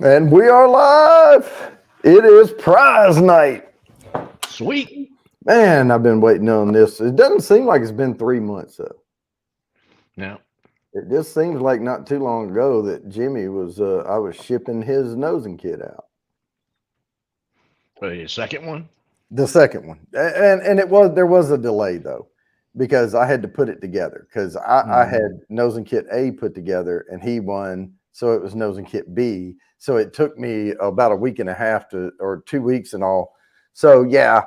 And we are live. It is prize night. Sweet. Man, I've been waiting on this. It doesn't seem like it's been 3 months, though. Now, It just seems like not too long ago that Jimmy was, I was shipping his nosing kit out. the second one. The second one. And there was a delay, though, because I had to put it together because I had nosing kit A put together and he won. So it was nosing kit B. So it took me about a week and a half or 2 weeks and all. So, yeah.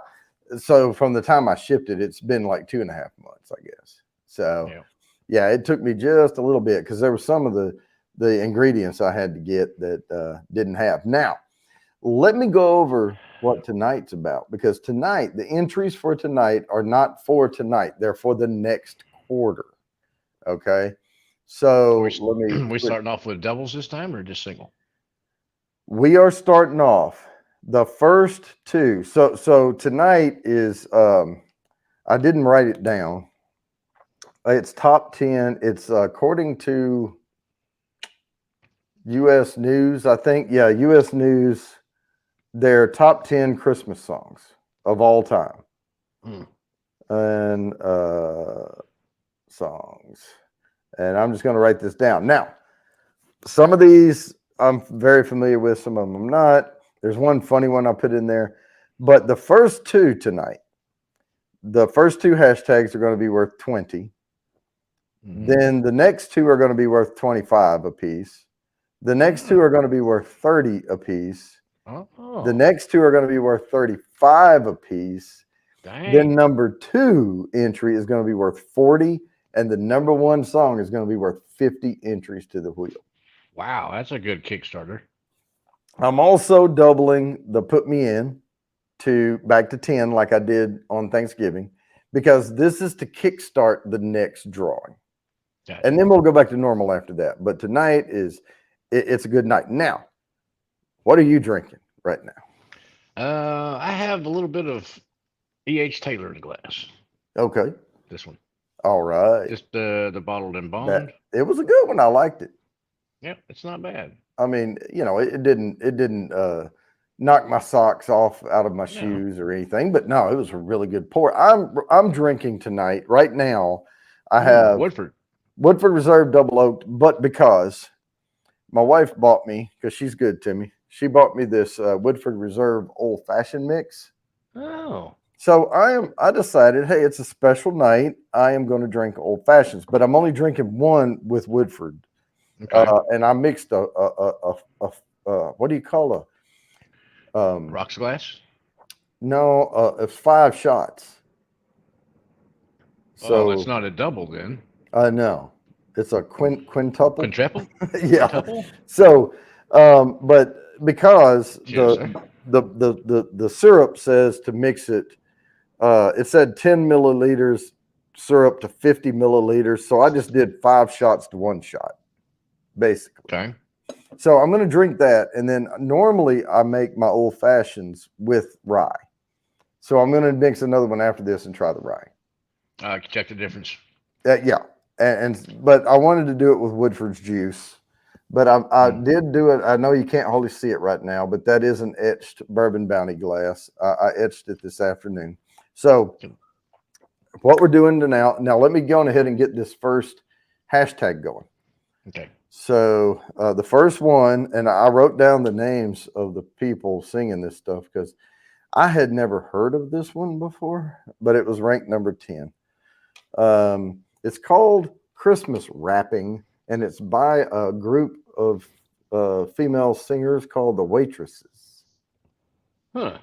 So from the time I shipped it, it's been like 2.5 months, I guess. So, yeah, it took me just a little bit because there were some of the ingredients I had to get that didn't have. Now, let me go over what tonight's about because tonight, the entries for tonight are not for tonight. They're for the next quarter. Okay. So we starting off with doubles this time or just single? We are starting off the first two. So tonight is I didn't write it down. It's top 10. It's according to U.S. News, I think. Yeah, U.S. News. Their top 10 Christmas songs of all time. And songs. And I'm just going to write this down. Now, some of these I'm very familiar with, some of them I'm not. There's one funny one I put in there. But the first two tonight, the first two hashtags are going to be worth 20. Then the next two are going to be worth 25 a piece. The next two are going to be worth 30 a piece. The next two are going to be worth 35 a piece. Dang. Then number 2 entry is going to be worth 40. And the number 1 song is going to be worth 50 entries to the wheel. Wow, that's a good Kickstarter. I'm also doubling the put me in to back to 10 like I did on Thanksgiving because this is to kickstart the next drawing. Gotcha. And then we'll go back to normal after that. But tonight it's a good night. Now, what are you drinking right now? I have a little bit of E.H. Taylor in the glass. Okay. This one. All right. Just the bottled in bond. It was a good one. I liked it. Yeah, it's not bad. I mean, it didn't knock my socks off out of my shoes or anything, but no, it was a really good pour. I'm drinking tonight right now. I have Woodford Reserve Double Oaked, but because my wife bought me, because she's good to me, she bought me this Woodford Reserve Old Fashioned mix. Oh. So I decided, hey, it's a special night. I am going to drink Old Fashions, but I'm only drinking one with Woodford. Okay. And I mixed a what do you call a rocks glass? No, it's 5 shots. So it's not a double then. No, it's a quintuple. Quintuple? Yeah. Quintuple? So, but because the syrup says to mix it, it said 10 milliliters syrup to 50 milliliters. So I just did 5 shots to 1 shot, basically. Okay. So I'm going to drink that. And then normally I make my Old Fashions with rye. So I'm going to mix another one after this and try the rye. Check the difference. Yeah. But I wanted to do it with Woodford's juice. But I did do it. I know you can't hardly see it right now, but that is an etched Bourbon Bounty glass. I etched it this afternoon. So what we're doing now, let me go on ahead and get this first hashtag going. Okay. So the first one, and I wrote down the names of the people singing this stuff because I had never heard of this one before, but it was ranked number 10. It's called Christmas Rapping, and it's by a group of female singers called the Waitresses. Huh.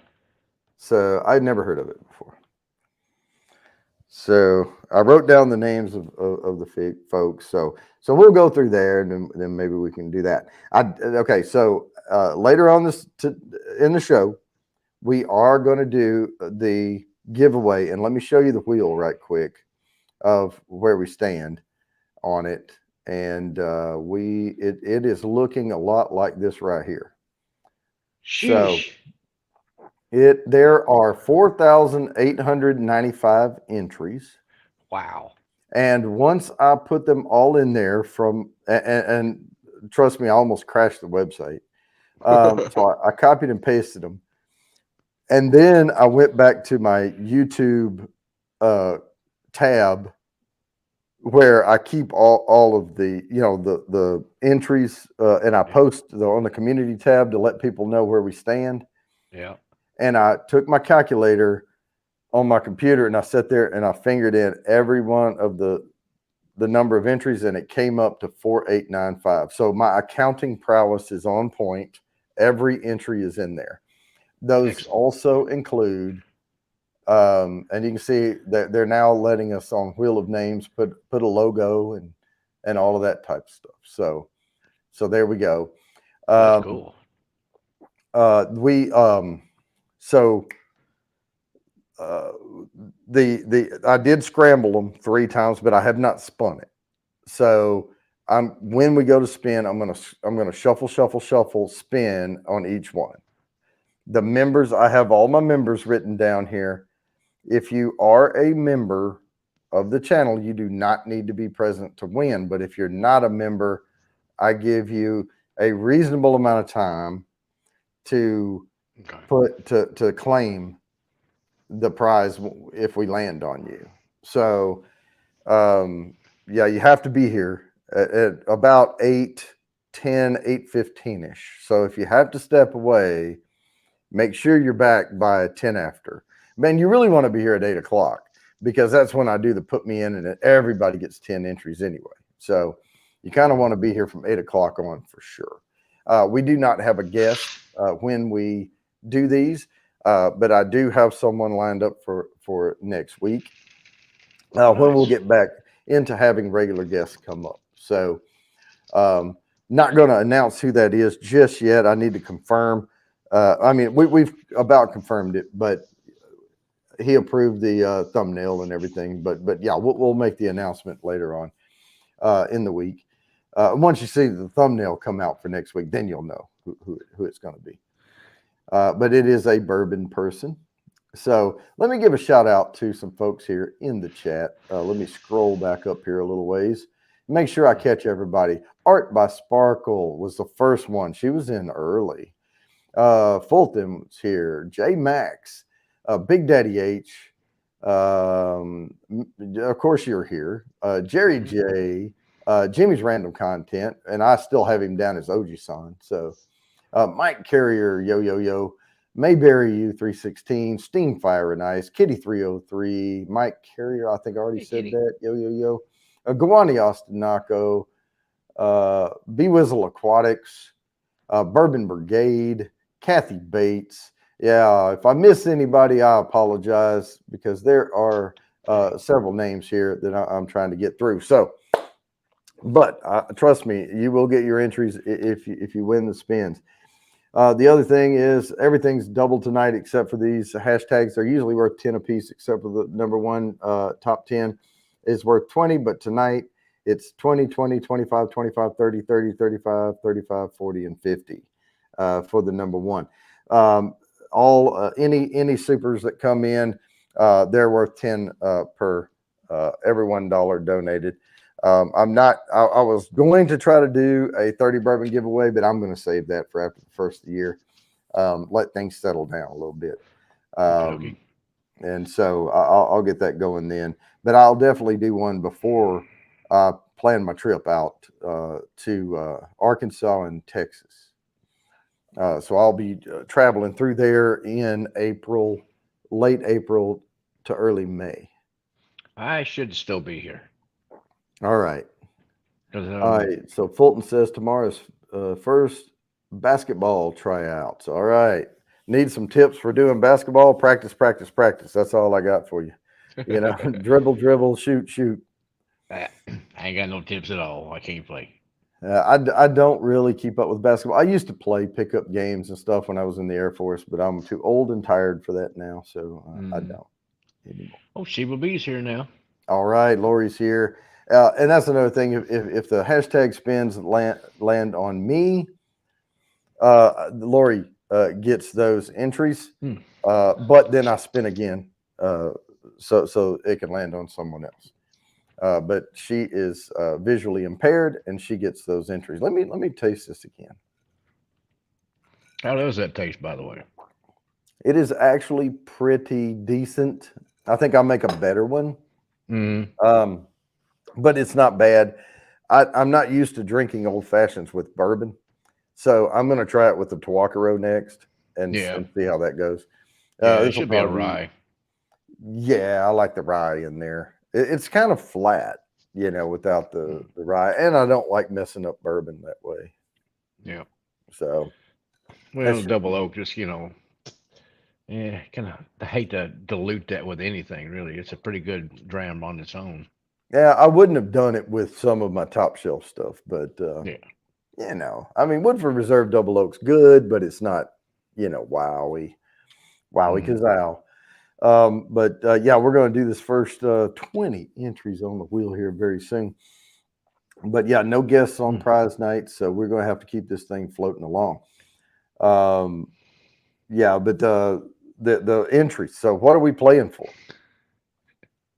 So I'd never heard of it before. So I wrote down the names of the folks. So we'll go through there, and then maybe we can do that. Okay. So later on in the show, we are going to do the giveaway, and let me show you the wheel right quick of where we stand on it. And it is looking a lot like this right here. Sheesh. So there are 4,895 entries. Wow. And once I put them all in there and trust me, I almost crashed the website. So I copied and pasted them. And then I went back to my YouTube uh, tab where I keep all of the, the entries, and I Yeah. post on the community tab to let people know where we stand. Yeah. And I took my calculator on my computer and I sat there and I fingered in every one of the number of entries, and it came up to 4895. So my accounting prowess is on point. Every entry is in there. Those Excellent. also include, and you can see that they're now letting us on Wheel of Names put a logo and all of that type of stuff. So there we go. That's Um, cool. we so uh, the I did scramble them 3 times, but I have not spun it. So when we go to spin, I'm gonna shuffle, spin on each one. The members, I have all my members written down here. If you are a member of the channel, you do not need to be present to win. But if you're not a member, I give you a reasonable amount of time to Okay. to claim the prize if we land on you. So yeah, you have to be here at about 8:10, 8:15ish. So if you have to step away, make sure you're back by 10 after. Man, you really want to be here at 8 o'clock because that's when I do the put me in, and everybody gets 10 entries anyway. So you kind of want to be here from 8 o'clock on for sure. We do not have a guest when we do these, but I do have someone lined up for next week when we'll Nice. get back into having regular guests come up. So, not going to announce who that is just yet. I need to confirm. I mean, we've about confirmed it, but he approved the thumbnail and everything. But yeah, we'll make the announcement later on in the week. Once you see the thumbnail come out for next week, then you'll know who it's going to be. But it is a bourbon person. So let me give a shout out to some folks here in the chat. Let me scroll back up here a little ways. Make sure I catch everybody. Art by Sparkle was the first one. She was in early. Fulton was here. J Max, Big Daddy H. Of course, you're here. Jerry J. Jimmy's Random Content, and I still have him down as Oji-san. So Mike Carrier, Yo Yo Yo. Mayberry U316, Steamfire and Ice, Kitty 303, Mike Carrier, I think I already Hey, said Kitty. that. Yo Yo Yo. Gawani Ostinako, B Wizzle Aquatics, Bourbon Brigade, Kathy Bates. Yeah, if I miss anybody, I apologize because there are several names here that I'm trying to get through. So, but trust me, you will get your entries if you win the spins. The other thing is everything's double tonight except for these hashtags. They're usually worth 10 apiece, except for the number one top 10 is worth 20. But tonight it's 20, 20, 25, 25, 30, 30, 35, 35, 40, and 50 for the number one. Any supers that come in, they're worth 10 per every $1 donated. I was going to try to do a 30 bourbon giveaway, but I'm going to save that for after the first of the year. Let things settle down a little bit. Okay. And so I'll get that going then. But I'll definitely do one before I plan my trip out to Arkansas and Texas. So I'll be traveling through there in April, late April to early May. I should still be here. All right. 'Cause, All right. So Fulton says tomorrow's first basketball tryouts. All right. Need some tips for doing basketball? Practice, practice, practice. That's all I got for you. You know, dribble, dribble, shoot, shoot. I ain't got no tips at all. I can't play. I don't really keep up with basketball. I used to play pickup games and stuff when I was in the Air Force, but I'm too old and tired for that now. So I don't anymore. Oh, Sheba B's here now. All right. Lori's here. And that's another thing. If the hashtag spins land on me, Lori gets those entries, but then I spin again, so it can land on someone else. But she is visually impaired, and she gets those entries. Let me taste this again. How does that taste, by the way? It is actually pretty decent. I think I'll make a better one, Mm, um, but it's not bad. I'm not used to drinking old fashions with bourbon, so I'm going to try it with the Tuacaro next yeah, and see how that goes. yeah. It This will should be a probably, rye. yeah, I like the rye in there. It's kind of flat, without Mm, the rye, and I don't like messing up bourbon that way. yeah. So that Well, should be double good. oak, just yeah, kind of. I hate to dilute that with anything. Really, it's a pretty good dram on its own. Yeah, I wouldn't have done it with some of my top shelf stuff, but Yeah. I mean, Woodford Reserve Double Oak's good, but it's not, wowie Mm, kazal. But yeah, we're going to do this first 20 entries on the wheel here very soon. But yeah, no guests on mm, prize night, so we're going to have to keep this thing floating along. Um, yeah, but the entries. So what are we playing for?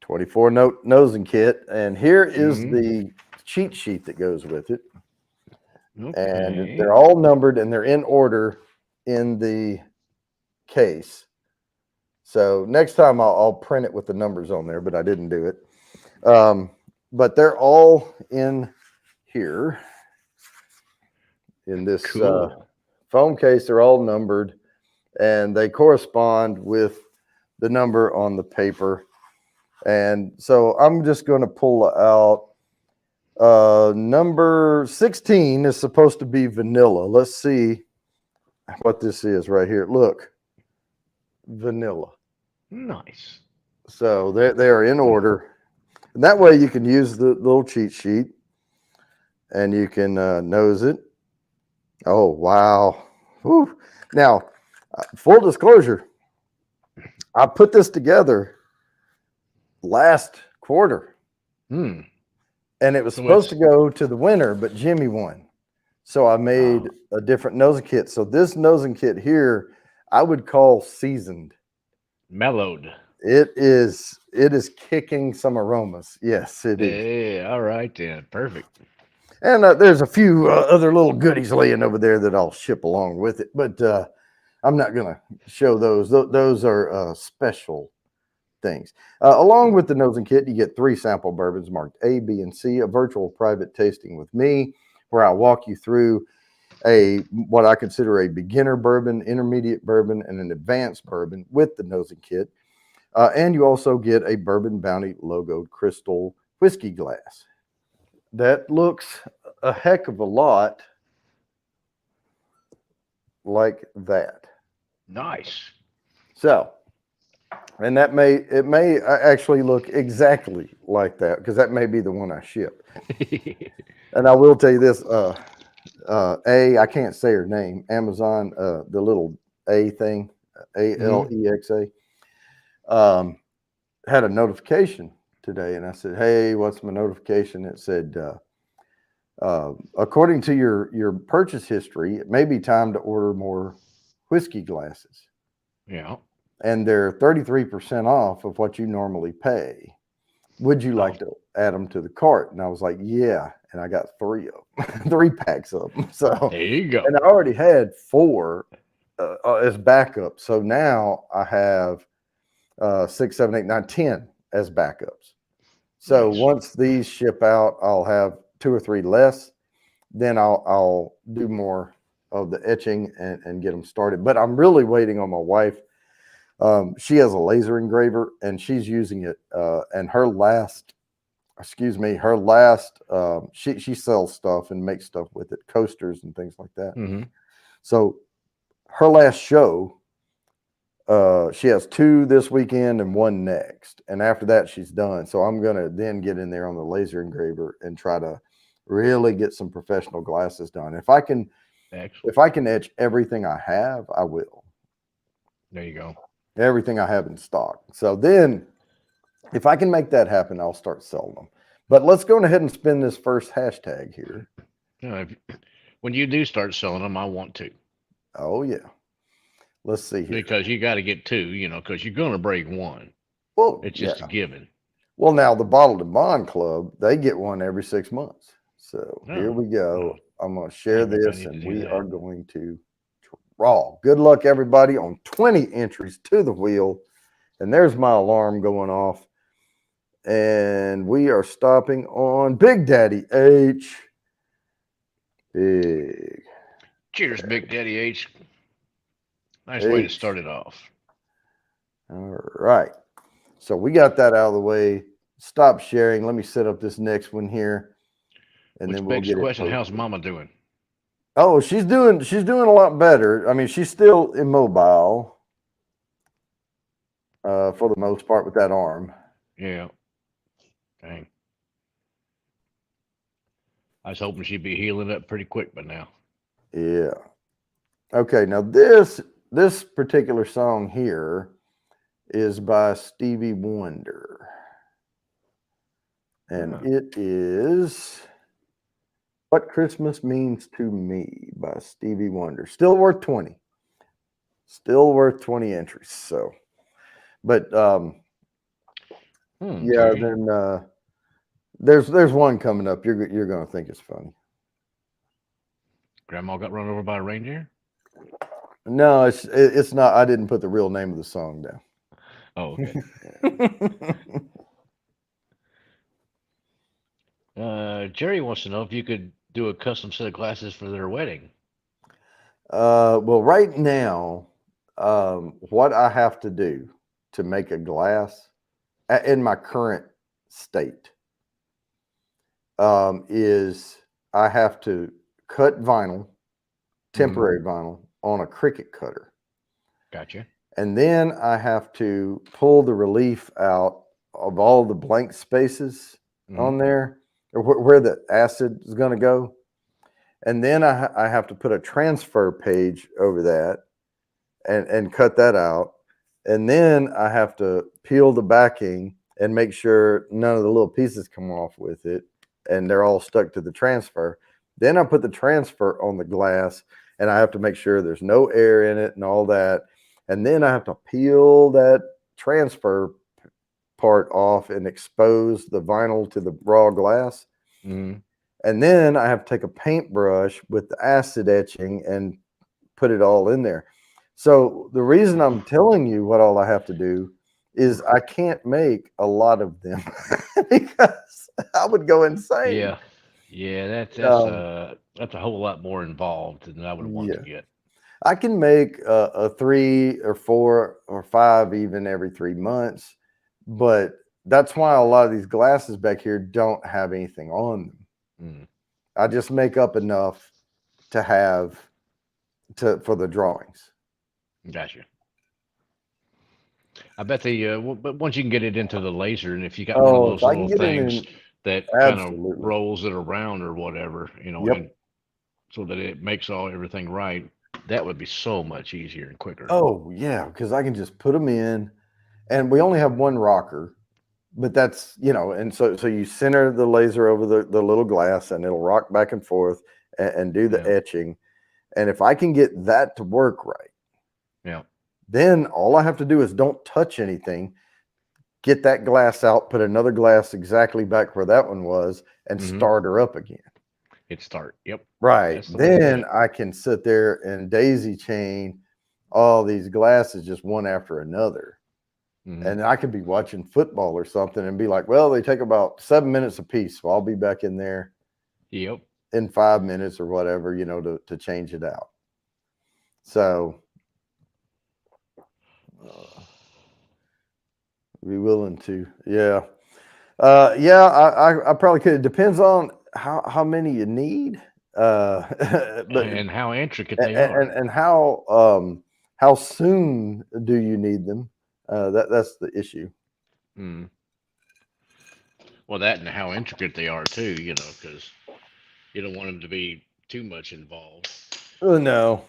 24 note nosing kit, and here is mm. the cheat sheet that goes with it. And Okay. they're all numbered and they're in order in the case. So next time I'll print it with the numbers on there, but I didn't do it. But they're all in here in this Cool. foam case. They're all numbered and they correspond with the number on the paper. And so I'm just going to pull out number 16 is supposed to be vanilla. Let's see what this is right here. Look, vanilla. Nice. So they are in order. And that way you can use the little cheat sheet and you can nose it. Oh, wow. Whew. Now, full disclosure, I put this together last quarter Hmm. and it was So supposed it's to go to the winner, but Jimmy won. So I made a different nosing kit. So this nosing kit here, I would call seasoned. mellowed. It is kicking some aromas. Yes, it is. Yeah. All right then. Perfect. And there's a few other little goodies laying over there that I'll ship along with it, but I'm not going to show those. Those are special things. Along with the nosing kit, you get 3 sample bourbons marked A, B, and C, a virtual private tasting with me, where I walk you through what I consider a beginner bourbon, intermediate bourbon, and an advanced bourbon with the nosing kit. And you also get a Bourbon Bounty logoed crystal whiskey glass. That looks a heck of a lot like that. Nice. So, and it may actually look exactly like that because that may be the one I ship. And I will tell you this: I can't say her name. Amazon, the little A thing, Hmm. Alexa, um, had a notification today, and I said, "Hey, what's my notification?" It said, "According to your purchase history, it may be time to order more whiskey glasses, Yeah. and they're 33% off of what you normally pay. Would you Oh, like to add them to the cart?" And I was like, "Yeah," and I got 3 of them, 3 packs of them. So, there you go. and I already had 4 as backup. So now I have 6, 7, 8, 9, 10 as backups. So Nice. once these ship out, I'll have 2 or 3 less. Then I'll do more of the etching and get them started. But I'm really waiting on my wife. She has a laser engraver and she's using it. And her last, she sells stuff and makes stuff with it, coasters and things like that. Hmm. So her last show, she has 2 this weekend and 1 next, and after that she's done. So I'm gonna then get in there on the laser engraver and try to really get some professional glasses done. Excellent. If I can etch everything I have, I will. There you go. Everything I have in stock. So then, if I can make that happen, I'll start selling them. But let's go ahead and spin this first hashtag here. If, when you do start selling them, I want to Oh yeah, let's see here. because you got to get two. Because you're going to break one. Well, It's just a yeah. given. Well, now the Bottled and Bond Club, they get one every 6 months. So here No. we Oh, go. I'm going to share man, maybe I this need to and do we are that. going to raw. Good luck, everybody, on 20 entries to the wheel. And there's my alarm going off. And we are stopping on Big Daddy H. Big Cheers, Big Daddy H. Nice way to H. start it off. All right. So we got that out of the way. Stop sharing. Let me set up this next one here, and then Which we'll begs the get it question: how's posted. Mama doing? Oh, she's doing a lot better. I mean, she's still immobile for the most part with that arm. Yeah, dang. I was hoping she'd be healing up pretty quick by now. Yeah. Okay. Now this particular song here is by Stevie Wonder, and Huh. it is "What Christmas Means to Me" by Stevie Wonder. Still worth 20. Still worth 20 entries. So, but yeah, Okay. then there's one coming up. You're gonna think it's funny. Grandma got run over by a reindeer. No, it's not. I didn't put the real name of the song Oh, okay. down. Jerry wants to know if you could do a custom set of glasses for their wedding. Well, right now, what I have to do to make a glass in my current state is I have to cut vinyl, Mm-hmm. temporary vinyl, on a Cricut cutter. Gotcha. And then I have to pull the relief out of all the blank spaces Mm-hmm. on there, or where the acid is going to go. And then I have to put a transfer page over that and cut that out. And then I have to peel the backing and make sure none of the little pieces come off with it and they're all stuck to the transfer. Then I put the transfer on the glass and I have to make sure there's no air in it and all that. And then I have to peel that transfer part off and expose the vinyl to the raw glass. Mm-hmm. And then I have to take a paintbrush with the acid etching and put it all in there. So the reason I'm telling you what all I have to do is I can't make a lot of them because I would go insane. Yeah. Yeah, Um, that's a whole lot more involved than I would want to yeah, get. I can make a 3 or 4 or 5 even every 3 months, but that's why a lot of these glasses back here don't have anything on them. Mm, I just make up enough to have for the drawings. gotcha. I bet but once you can get it into the laser, and if you got one of Oh, if those I can little get it things in, that kind of absolutely. rolls it around or whatever, Yep. and so that it makes everything right, that would be so much easier and quicker. Oh, yeah, because I can just put them in, and we only have one rocker, but that's and so you center the laser over the little glass, and it'll rock back and forth and do the Yeah. etching. And if I can get that to work right, Yeah. then all I have to do is don't touch anything, get that glass out, put another glass exactly back where that one was, and Mm-hmm. start her up again. Hit start. Yep. Right. That's the way to do Then it. I can sit there and daisy chain all these glasses just one after another. Mm-hmm. And I could be watching football or something and be like, well, they take about 7 minutes apiece. So I'll be back in there Yep. in 5 minutes or whatever, to change it out. So be willing to, yeah. Yeah, I probably could. It depends on how many you need. But And how intricate they are. and how soon do you need them? That's the issue. Mm. Well, that and how intricate they are too. Because you don't want them to be too much involved. No,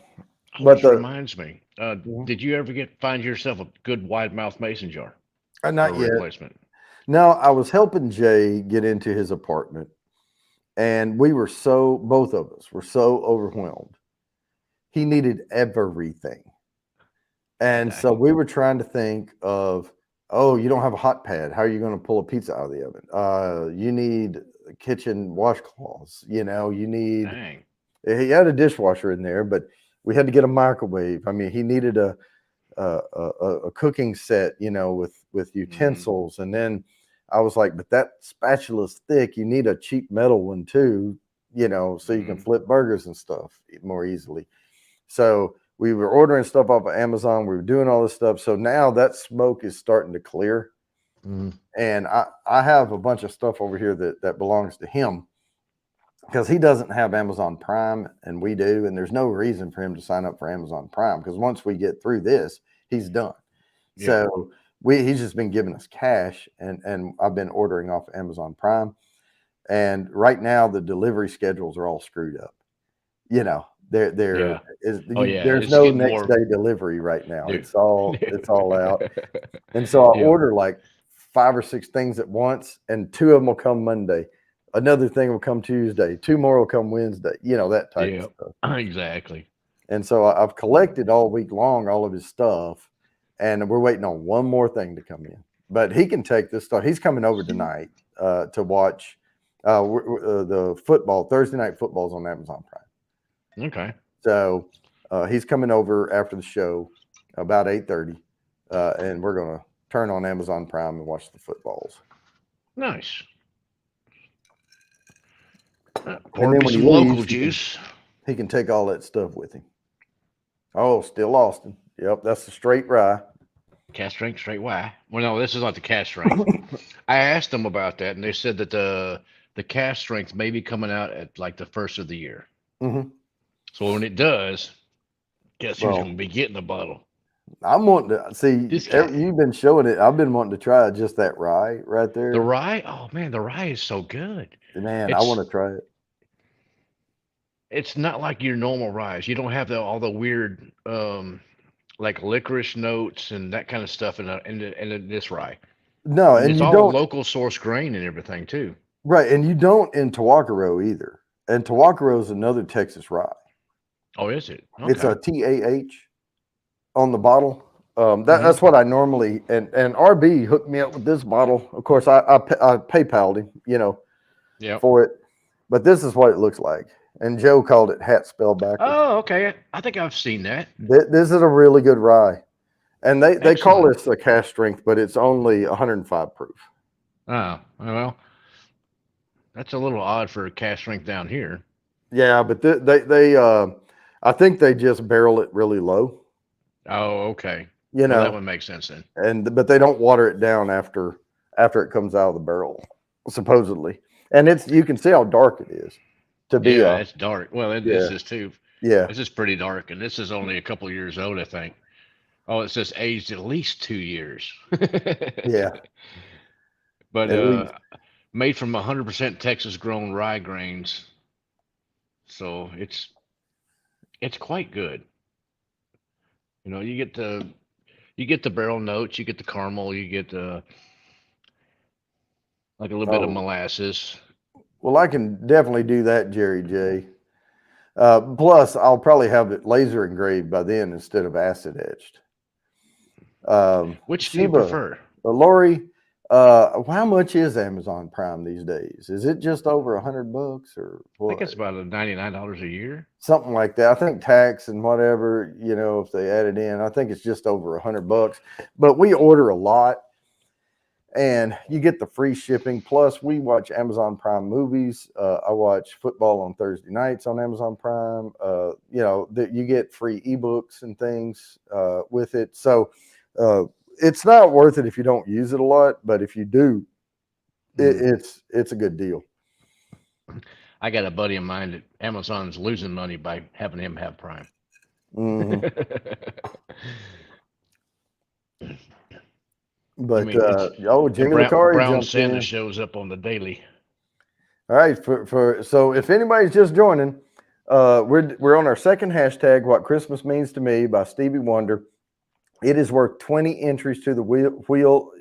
Oh, but which the reminds me, Mhm. did you ever find yourself a good wide mouth mason jar for a Not yet. replacement? No, I was helping Jay get into his apartment, and both of us were so overwhelmed. He needed everything. And so Dang. we were trying to think of, oh, you don't have a hot pad. How are you going to pull a pizza out of the oven? You need kitchen washcloths. You need. Dang. He had a dishwasher in there, but We had to get a microwave. I mean, he needed a cooking set, with Mm-hmm. utensils. And then I was like, but that spatula's thick. You need a cheap metal one too, so you can Mm-hmm. flip burgers and stuff more easily. So we were ordering stuff off of Amazon. We were doing all this stuff. So now that smoke is starting to clear. Mm-hmm. And I have a bunch of stuff over here that belongs to him because he doesn't have Amazon Prime and we do. And there's no reason for him to sign up for Amazon Prime because once we get through this, he's done. Yeah. So he's just been giving us cash, and I've been ordering off Amazon Prime. And right now the delivery schedules are all screwed up. Yeah. Oh yeah. There's It's no getting next more. day delivery right now. Dude. It's all out. And so I Yeah. order like 5 or 6 things at once, and 2 of them will come Monday. Another thing will come Tuesday. 2 more will come Wednesday. That type of Yeah. stuff. Exactly. And so I've collected all week long all of his stuff, and we're waiting on one more thing to come in. But he can take this stuff. He's coming over tonight to watch the football. Thursday night football's on Amazon Prime. Okay. So he's coming over after the show about 8:30, and we're gonna turn on Amazon Prime and watch the footballs. Nice. And Pour then me when he some local leaves, he can juice. he can take all that stuff with him. Oh, still Austin. Yep, that's the straight rye. Cast strength straight Y. Well, no, this is not the cast strength. I asked them about that, and they said that the cast strength may be coming out at like the first of the year. Hmm. So when it does, guess who's going Well, to be getting the bottle? I'm wanting to see. This guy. You've been showing it. I've been wanting to try just that rye right The there. rye. Oh man, the rye is so good. Man, I want It's to try it. it's not like your normal rye. You don't have all the weird like licorice notes and that kind of stuff in this rye. No, And and it's you all don't. local source grain and everything too. Right, and you don't in Tawakaro either. And Tawakaro is another Texas rye. Oh, is it? It's Okay. a TAH on the bottle. Hmm. That's what I normally and RB hooked me up with this bottle. Of course, I PayPal'd him, Yep. for it. But this is what it looks like. And Joe called it hat spelled backwards. Oh, okay. I think I've seen that. This is a really good rye. And they call Excellent. this a cask strength, but it's only 105 proof. Oh, well, that's a little odd for a cast strength down here. Yeah, but I think they just barrel it really low, Oh, okay. you Well, that know, would make sense then. but they don't water it down after it comes out of the barrel, supposedly. And you can see how dark it is to be Yeah, a it's dark. Well, this yeah is too. yeah This is pretty dark, and this is only a couple years old, I think. Oh, it says aged at least 2 years. yeah But at least. made from 100% Texas grown rye grains, so it's quite good. You know, you get the barrel notes, you get the caramel, you get like a little bit of Oh molasses. well, I can definitely do that, Jerry J. Plus, I'll probably have it laser engraved by then instead of acid etched. Which do you Sheba, prefer? Lori, how much is Amazon Prime these days? Is it just over $100 or I think what? it's about $99 a year. Something like that. I think tax and whatever, if they add it in, I think it's just over $100. But we order a lot, and you get the free shipping. Plus, we watch Amazon Prime movies. I watch football on Thursday nights on Amazon Prime. That you get free ebooks and things with it. So uh, it's not worth it if you don't use it a lot, but if you do, Mm. it's a good deal. I got a buddy of mine that Amazon's losing money by having him have Prime. Hmm. I But mean, it's and Jimmy Lucari Brown jumped Santa in. shows up on the daily. All right, so if anybody's just joining, we're on our second hashtag. What Christmas Means to Me by Stevie Wonder. It is worth 20 entries to the wheel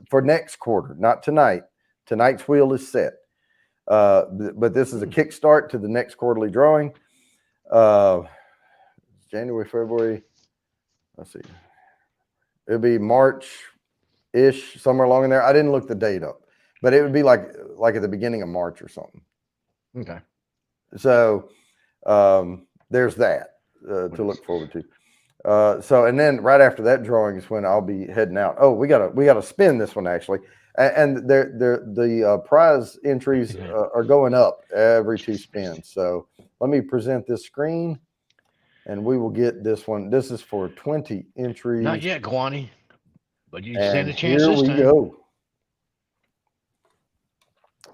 for next quarter, not tonight. Tonight's wheel is set, but this is a kickstart to the next quarterly drawing. January, February. Let's see. It'll be March-ish, somewhere along in there. I didn't look the date up, but it would be like at the beginning of March or something. Okay. So there's that. What to is? look forward to. So and then right after that drawing is when I'll be heading out. Oh, we gotta spin this one actually, and the prize entries are going up every two spins. So let me present this screen, and we will get this one. This is for 20 Not entries, yet, Guani, but you stand and a chance here this we time. go.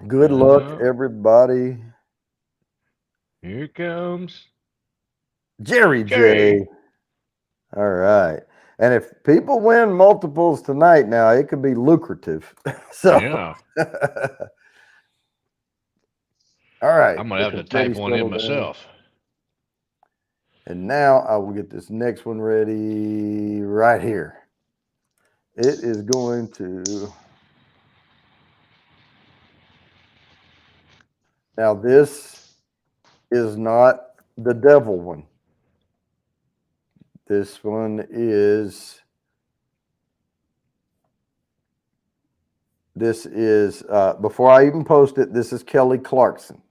Good luck, Uh, everybody. Here it comes. Jerry J. Jerry. All right. And if people win multiples tonight, now it could be lucrative. So, Yeah. all right, I'm gonna the have to type confetti one in settled down. myself. And now I will get this next one ready right here. It is going to. Now, this is not the devil one. This one is. This is, before I even post it, this is Kelly Clarkson.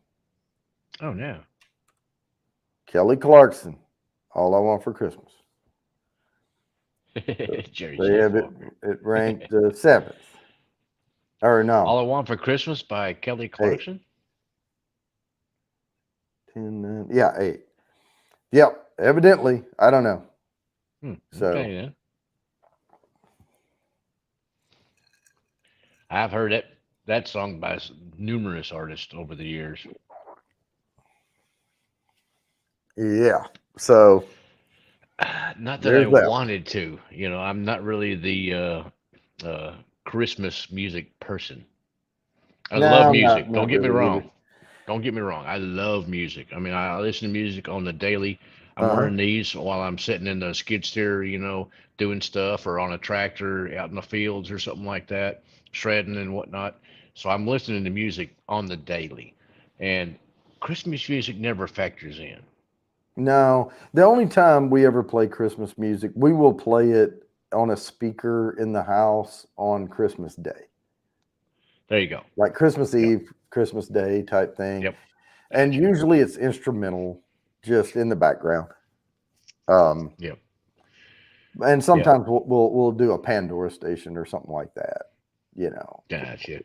Oh no. Kelly Clarkson, All I Want for Christmas. So Jerry they J. have it, Walker. it ranked seventh. Or All no, I Want for Christmas by Kelly eight. Clarkson. 10, 9, yeah, eight. Yep, evidently. I don't know. So, Okay then. I've heard that song by numerous artists over the years. yeah. So, Not that I there's that. wanted to. I'm not really the Christmas music person. I love No, music. Don't not get me really either. wrong. Don't get me wrong. I love music. I mean, I listen to music on the daily. I'm Uh huh. wearing these while I'm sitting in the skid steer, doing stuff, or on a tractor out in the fields or something like that, shredding and whatnot. So I'm listening to music on the daily. And Christmas music never factors in. No, the only time we ever play Christmas music, we will play it on a speaker in the house on Christmas Day, There you go. like Christmas Yep. Eve, Christmas Day type thing. Yep. And Gotcha. usually it's instrumental, just in the background. Um, Yep. and Yep. sometimes we'll do a Pandora station or something like that, you know. Gotcha.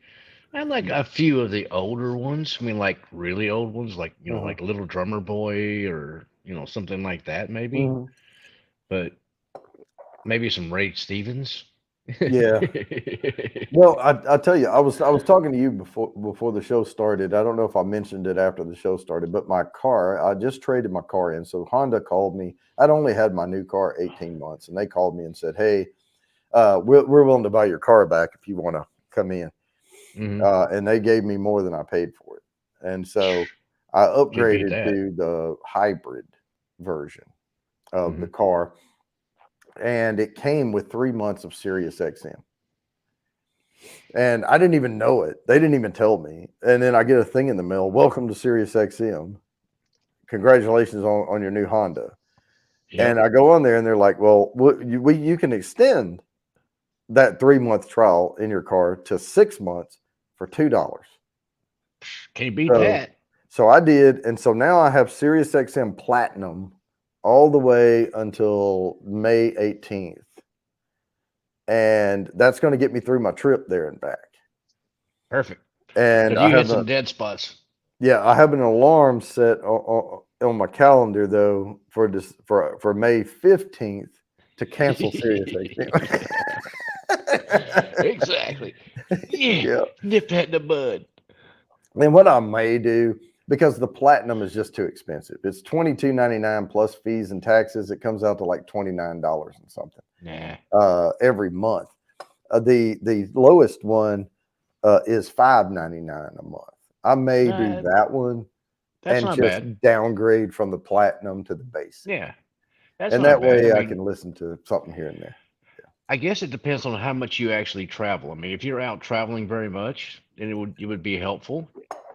I like a few of the older ones. I mean, like really old ones, like Uh-huh. like Little Drummer Boy or something like that, maybe. Hmm. But maybe some Ray Stevens. Yeah. Well, I tell you, I was talking to you before the show started. I don't know if I mentioned it after the show started, but my car, I just traded my car in. So Honda called me. I'd only had my new car 18 months, and they called me and said, "Hey, we're willing to buy your car back if you want to come in." Hmm. And they gave me more than I paid for it, and so I Can't beat upgraded that. to the hybrid version of the Hmm. car, and it came with 3 months of Sirius XM. And I didn't even know it. They didn't even tell me. And then I get a thing in the mail. Welcome to Sirius XM. Congratulations on your new Honda. And Yep. I go on there and they're like, well, you can extend that 3 month trial in your car to 6 months for $2. Can't beat So, that. so I did. And so now I have Sirius XM Platinum all the way until May 18th. And that's going to get me through my trip there and back. Perfect. And Because I you hit have some dead spots. Yeah, I have an alarm set on my calendar though for this for May 15th to cancel Sirius XM. Exactly. Yeah. Yeah. Nip that in the bud. And what I may do, because the platinum is just too expensive. It's $22.99 plus fees and taxes. It comes out to like $29 and something Nah. every month. The lowest one is $5.99 a month. I may do Nah, that one that's and not just bad. downgrade from the platinum to the basic. Yeah. That's And not that bad. I way I mean, can listen to something here and there. I guess it depends on how much you actually travel. I mean, if you're out traveling very much, then it would be helpful.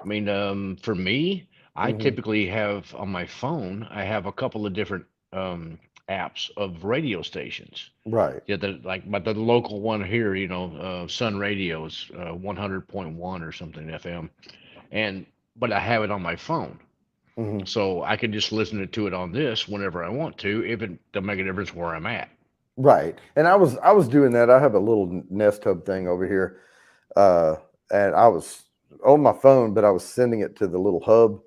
I mean, for me, I Hmm. typically have on my phone, I have a couple of different um, apps of radio stations. Right. Yeah, but the local one here, Sun Radio is 100.1 or something FM, and but I have it on my phone. Hmm. So I can just listen to it on this whenever I want to, if it don't make a difference where I'm at. Right. And I was doing that. I have a little Nest Hub thing over here, uh, and I was on my phone, but I was sending it to the little hub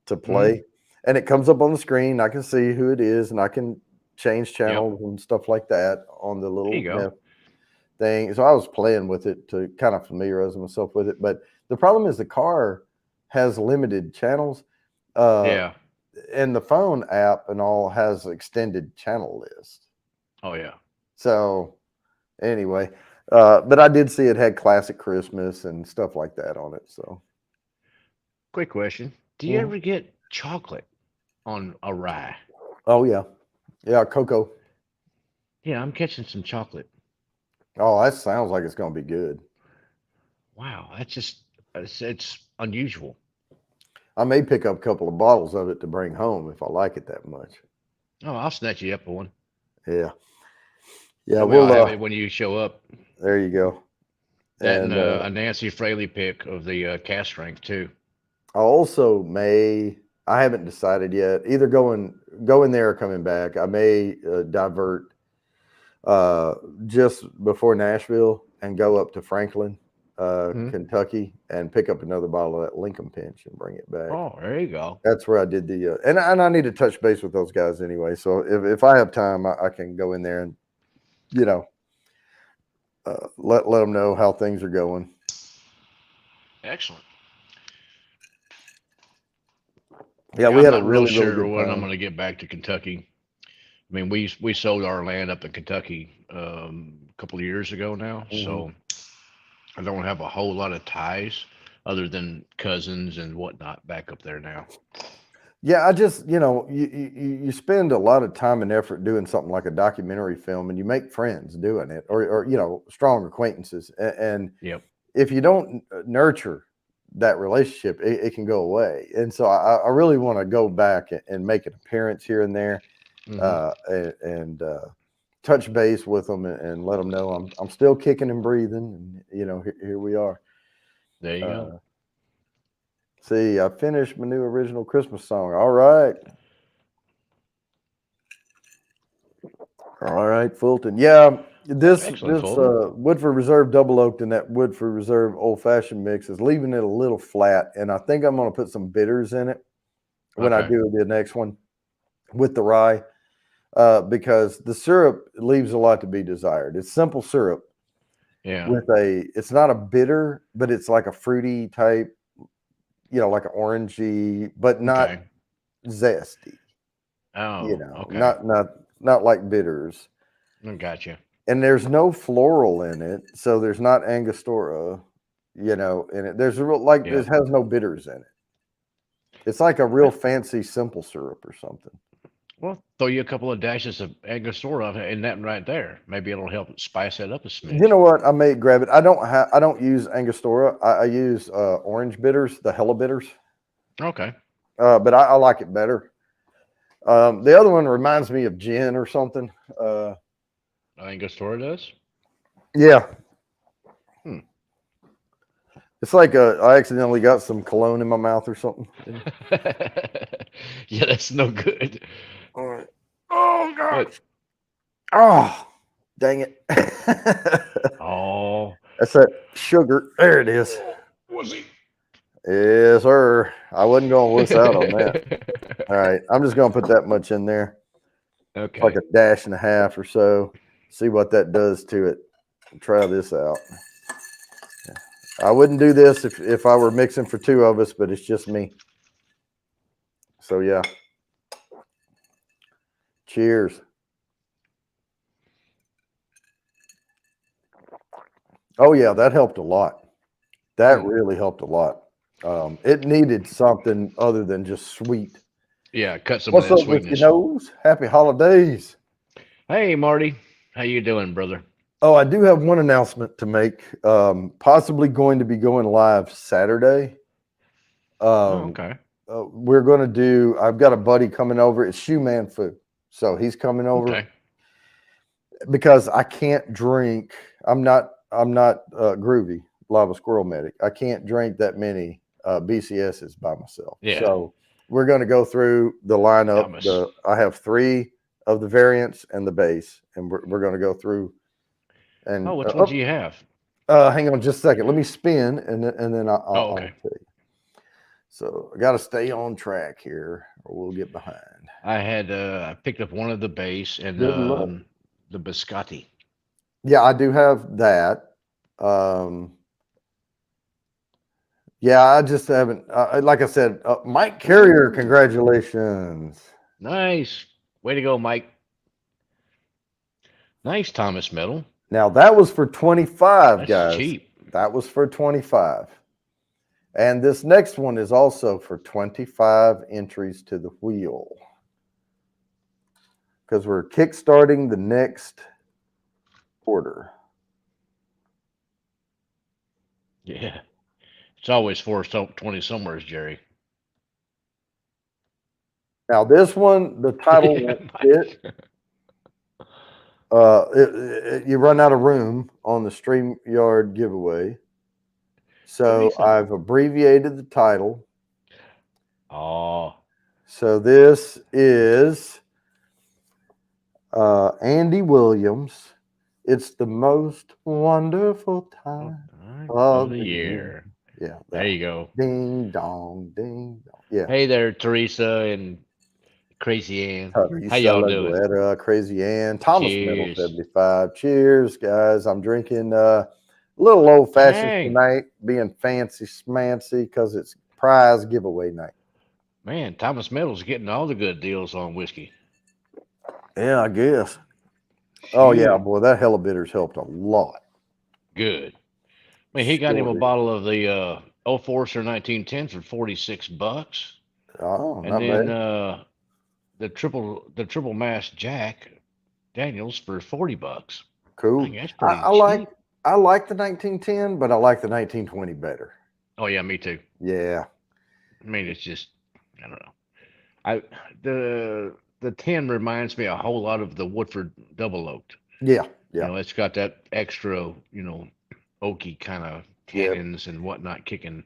to Hmm. play, and it comes up on the screen. I can see who it is, and I can change Yep. channels and stuff like that on the There little you go. Nest thing. So I was playing with it to kind of familiarize myself with it. But the problem is the car has limited channels, uh, Yeah. and the phone app and all has extended channel list. Oh yeah. So anyway, but I did see it had classic Christmas and stuff like that on it. So, Quick question: do you mhm. ever get chocolate on a rye? Oh yeah, yeah, Coco. Yeah, I'm catching some chocolate. Oh, that sounds like it's gonna be good. Wow, that's just it's unusual. I may pick up a couple of bottles of it to bring home if I like it that much. Oh, I'll snatch you up for one. Yeah, yeah. That way I'll Well, have it when you show up. there you go. That and And a Nancy Fraley pick of the cast strength too. I also may. I haven't decided yet. Either going there or coming back. I may divert uh, just before Nashville and go up to Franklin, Hmm. Kentucky, and pick up another bottle of that Lincoln Pinch and bring it back. Oh, there you go. That's where I did the and I need to touch base with those guys anyway. So if I have time, I can go in there and you know let them know how things are going. Excellent. Yeah, Yeah, we I'm had a not real really sure good when I'm time. going to get back to Kentucky. I mean, we sold our land up in Kentucky a couple of years ago now, Hmm. so I don't have a whole lot of ties other than cousins and whatnot back up there now. Yeah, I just you spend a lot of time and effort doing something like a documentary film, and you make friends doing it, or strong acquaintances, and Yep. if you don't nurture that relationship, it can go away. And so I really want to go back and make an appearance here and there, Hmm. and touch base with them and let them know I'm still kicking and breathing. And here we are. There you go. Uh, see, I finished my new original Christmas song. All right, Fulton. Yeah, Excellent, this Fulton. Woodford Reserve Double Oaked and that Woodford Reserve Old Fashioned mix is leaving it a little flat, and I think I'm going to put some bitters in it when I Okay. do the next one with the rye, because the syrup leaves a lot to be desired. It's simple syrup Yeah. with it's not a bitter, but it's like a fruity type, like an orangey, but not Okay. zesty. Oh, okay. Not like bitters. I gotcha. And there's no floral in it, so there's not Angostura, in it. There's a real like Yeah. this has no bitters in it. It's like a real Well, fancy simple syrup or something. well, throw you a couple of dashes of Angostura in that right there. Maybe it'll help spice that up a You smidge. know what? I may grab it. I don't use Angostura. I use orange bitters, the Hella bitters, Okay. but I like it better. The other one reminds me of gin or something. Angostura does. Yeah, Hmm. it's like I accidentally got some cologne in my mouth or something. Yeah, that's no good. All right. Oh But gosh. Oh, dang it. oh, That's that sugar. There it is. was he? Yes, sir. I wasn't going to wuss out on that. All right. I'm just going to put that much in there. It's like Okay. a dash and a half or so. See what that does to it. Try this out. I wouldn't do this if I were mixing for two of us, but it's just me. So, yeah. Cheers. Oh, yeah. That helped a lot. That Hmm. really helped a lot. It needed something other than just sweet. Yeah, cut some of What's that up with your sweetness. nose? Happy holidays. Hey, Marty, how you doing, brother? Oh, I do have one announcement to make. Possibly going to be going live Saturday. Oh, Um, okay. we're going to do. I've got a buddy coming over. It's Shoe Man Fu, so he's coming over Okay. because I can't drink. I'm not groovy. Lava Squirrel Medic. I can't drink that many BCSs by myself. Yeah. So we're going to go through the lineup. Thomas. I have 3 of the variants and the base, and we're going to go through. And Oh, which ones do you have? hang on just a second. Let me spin, and then Oh, I'll okay. tell you. So I got to stay on track here, or we'll get behind. I picked up one of the base and Good luck. the biscotti. Yeah, I do have that. Um, yeah, I just haven't. Like I said, Mike Carrier, Ooh, congratulations. nice. Way to go, Mike. Nice Thomas medal. Now that was for 25, That's guys. cheap. That was for 25. And this next one is also for 25 entries to the wheel because we're kickstarting the next order. Yeah. It's always 420 somewheres, Jerry. Now, this one, the title Yeah, won't fit. Mike. You run out of room on the StreamYard giveaway. So Teresa. I've abbreviated the title. Oh, So this is Andy Williams. It's the most wonderful time of of the the year. year. Yeah, There that one. you go. Ding dong, ding dong. Yeah. Hey there, Teresa and Crazy Ann. How Teresa y'all doing? Laguerra, Crazy Ann, Thomas Metal Cheers. 75. Cheers, guys. I'm drinking a little old fashioned Dang. tonight, being fancy smancy because it's prize giveaway night. Man, Thomas Metal's getting all the good deals on whiskey. Yeah, I guess. Oh, yeah, Shoot. boy, that Hella Bitters helped a lot. Good. I mean, he got him Sure a did. bottle of the Old Forester 1910 for $46. Oh, And not then bad. the triple mass Jack Daniels for $40. I Cool. think that's I, pretty I like cheap. I like the 1910, but I like the 1920 better. Oh yeah, me too. Yeah. I mean, it's just I don't know. I the 10 reminds me a whole lot of the Woodford Double Oaked. Yeah. You Yeah. know, it's got that extra, oaky kind of Yeah. tannins and whatnot kicking.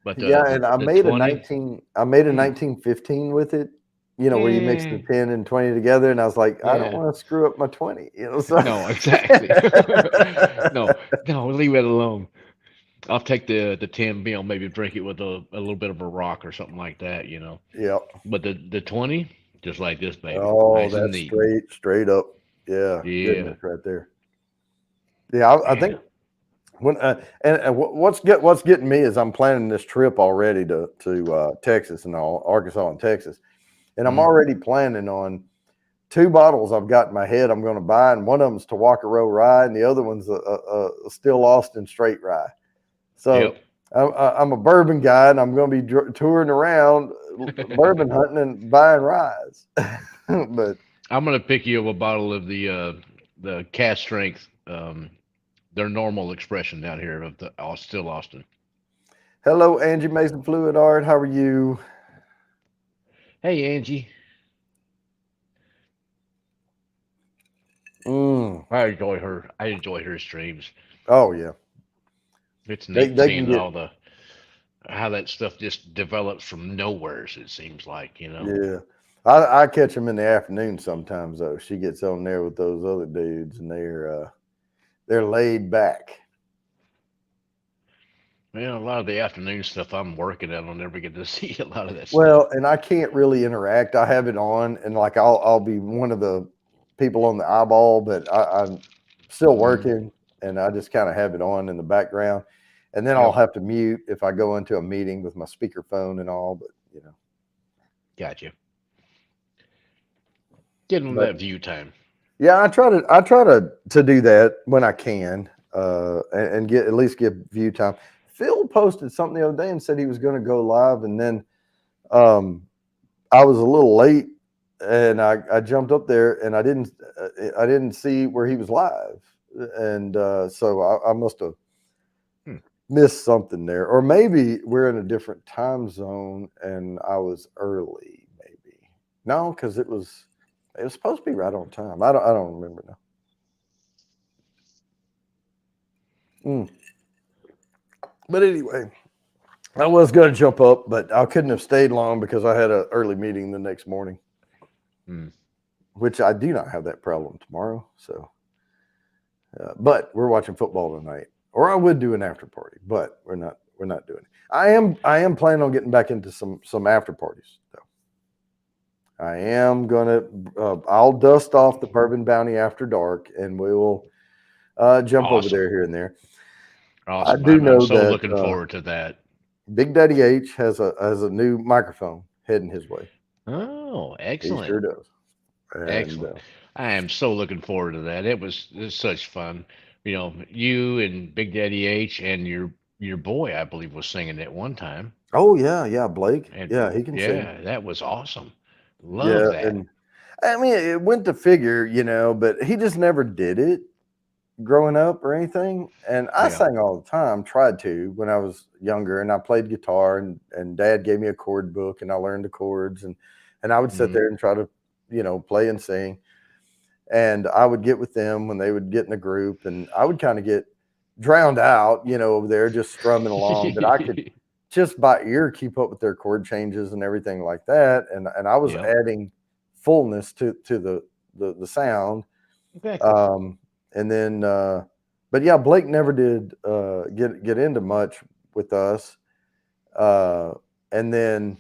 But Yeah, and the 20, I made a hmm, 1915 with it, where you mix the eh, 10 and 20 together, and I was like, I don't yeah, want to screw up my 20, so no, exactly. No, no, leave it alone. I'll take the 10, maybe drink it with a little bit of a rock or something like that. Yep. But the 20, just like this, baby, Oh, nice and that's neat. straight up. Yeah, Yeah, goodness right there. Yeah, I think man. when and what's getting me is I'm planning this trip already to Texas and all, Arkansas and Texas, and I'm Mm, already planning on 2 bottles I've got in my head I'm going to buy, and one of them's to Walker Row Rye, and the other one's a Still Austin Straight Rye. So yep. I'm a bourbon guy, and I'm going to be touring around bourbon hunting and buying ryes. But I'm gonna pick you up a bottle of the cast strength, their normal expression down here of the still Austin. hello, Angie Mason Fluid Art. How are you? Hey Angie, Mm. I enjoy her. I enjoy her streams. Oh yeah, It's they neat they can seeing get all the how that stuff just develops from nowheres. It seems like. yeah. I catch them in the afternoon sometimes though. She gets on there with those other dudes, and they're laid back. Well, a lot of the afternoon stuff I'm working at, I'll never get to see a lot of that stuff. Well, and I can't really interact. I have it on, and like I'll be one of the people on the eyeball, but I'm still Mm, working, and I just kind of have it on in the background, and then I'll yep, have to mute if I go into a meeting with my speakerphone and all. But gotcha. Get on but that view time. yeah, I try to do that when I can, and get at least give view time. Phil posted something the other day and said he was going to go live, and then um, I was a little late, and I jumped up there, and I didn't see where he was live, and so I must have Hmm. missed something there, or maybe we're in a different time zone, and I was early. Maybe no, because it was supposed to be right on time. I don't remember now. Mm. But anyway, I was going to jump up, but I couldn't have stayed long because I had an early meeting the next morning, which I do not have that problem tomorrow. So, but we're watching football tonight, or I would do an after party, but we're not. We're not doing it. I am planning on getting back into some after parties though. I am gonna. I'll dust off the Bourbon Bounty after dark, and we will jump over Awesome. there here and there. I Awesome. do I'm know so that looking forward to that. Big Daddy H has a new microphone heading his way. Oh, He excellent. sure does. And Excellent. I am so looking forward to that. It was such fun. You know, you and Big Daddy H and your boy, I believe, was singing at one time. oh yeah, Blake. And Yeah, he can sing. yeah, that was awesome. Love Yeah, that. and I mean it went to figure, but he just never did it growing up or anything. And I Yeah. sang all the time, tried to when I was younger, and I played guitar, and Dad gave me a chord book, and I learned the chords, and I would sit Hmm. there and try to play and sing. And I would get with them when they would get in a group, and I would kind of get drowned out, over there just strumming along. But I could just by ear keep up with their chord changes and everything like that, and I was Yep. adding fullness to the sound. Exactly. Um, and then, but yeah, Blake never did get into much with us, uh, and then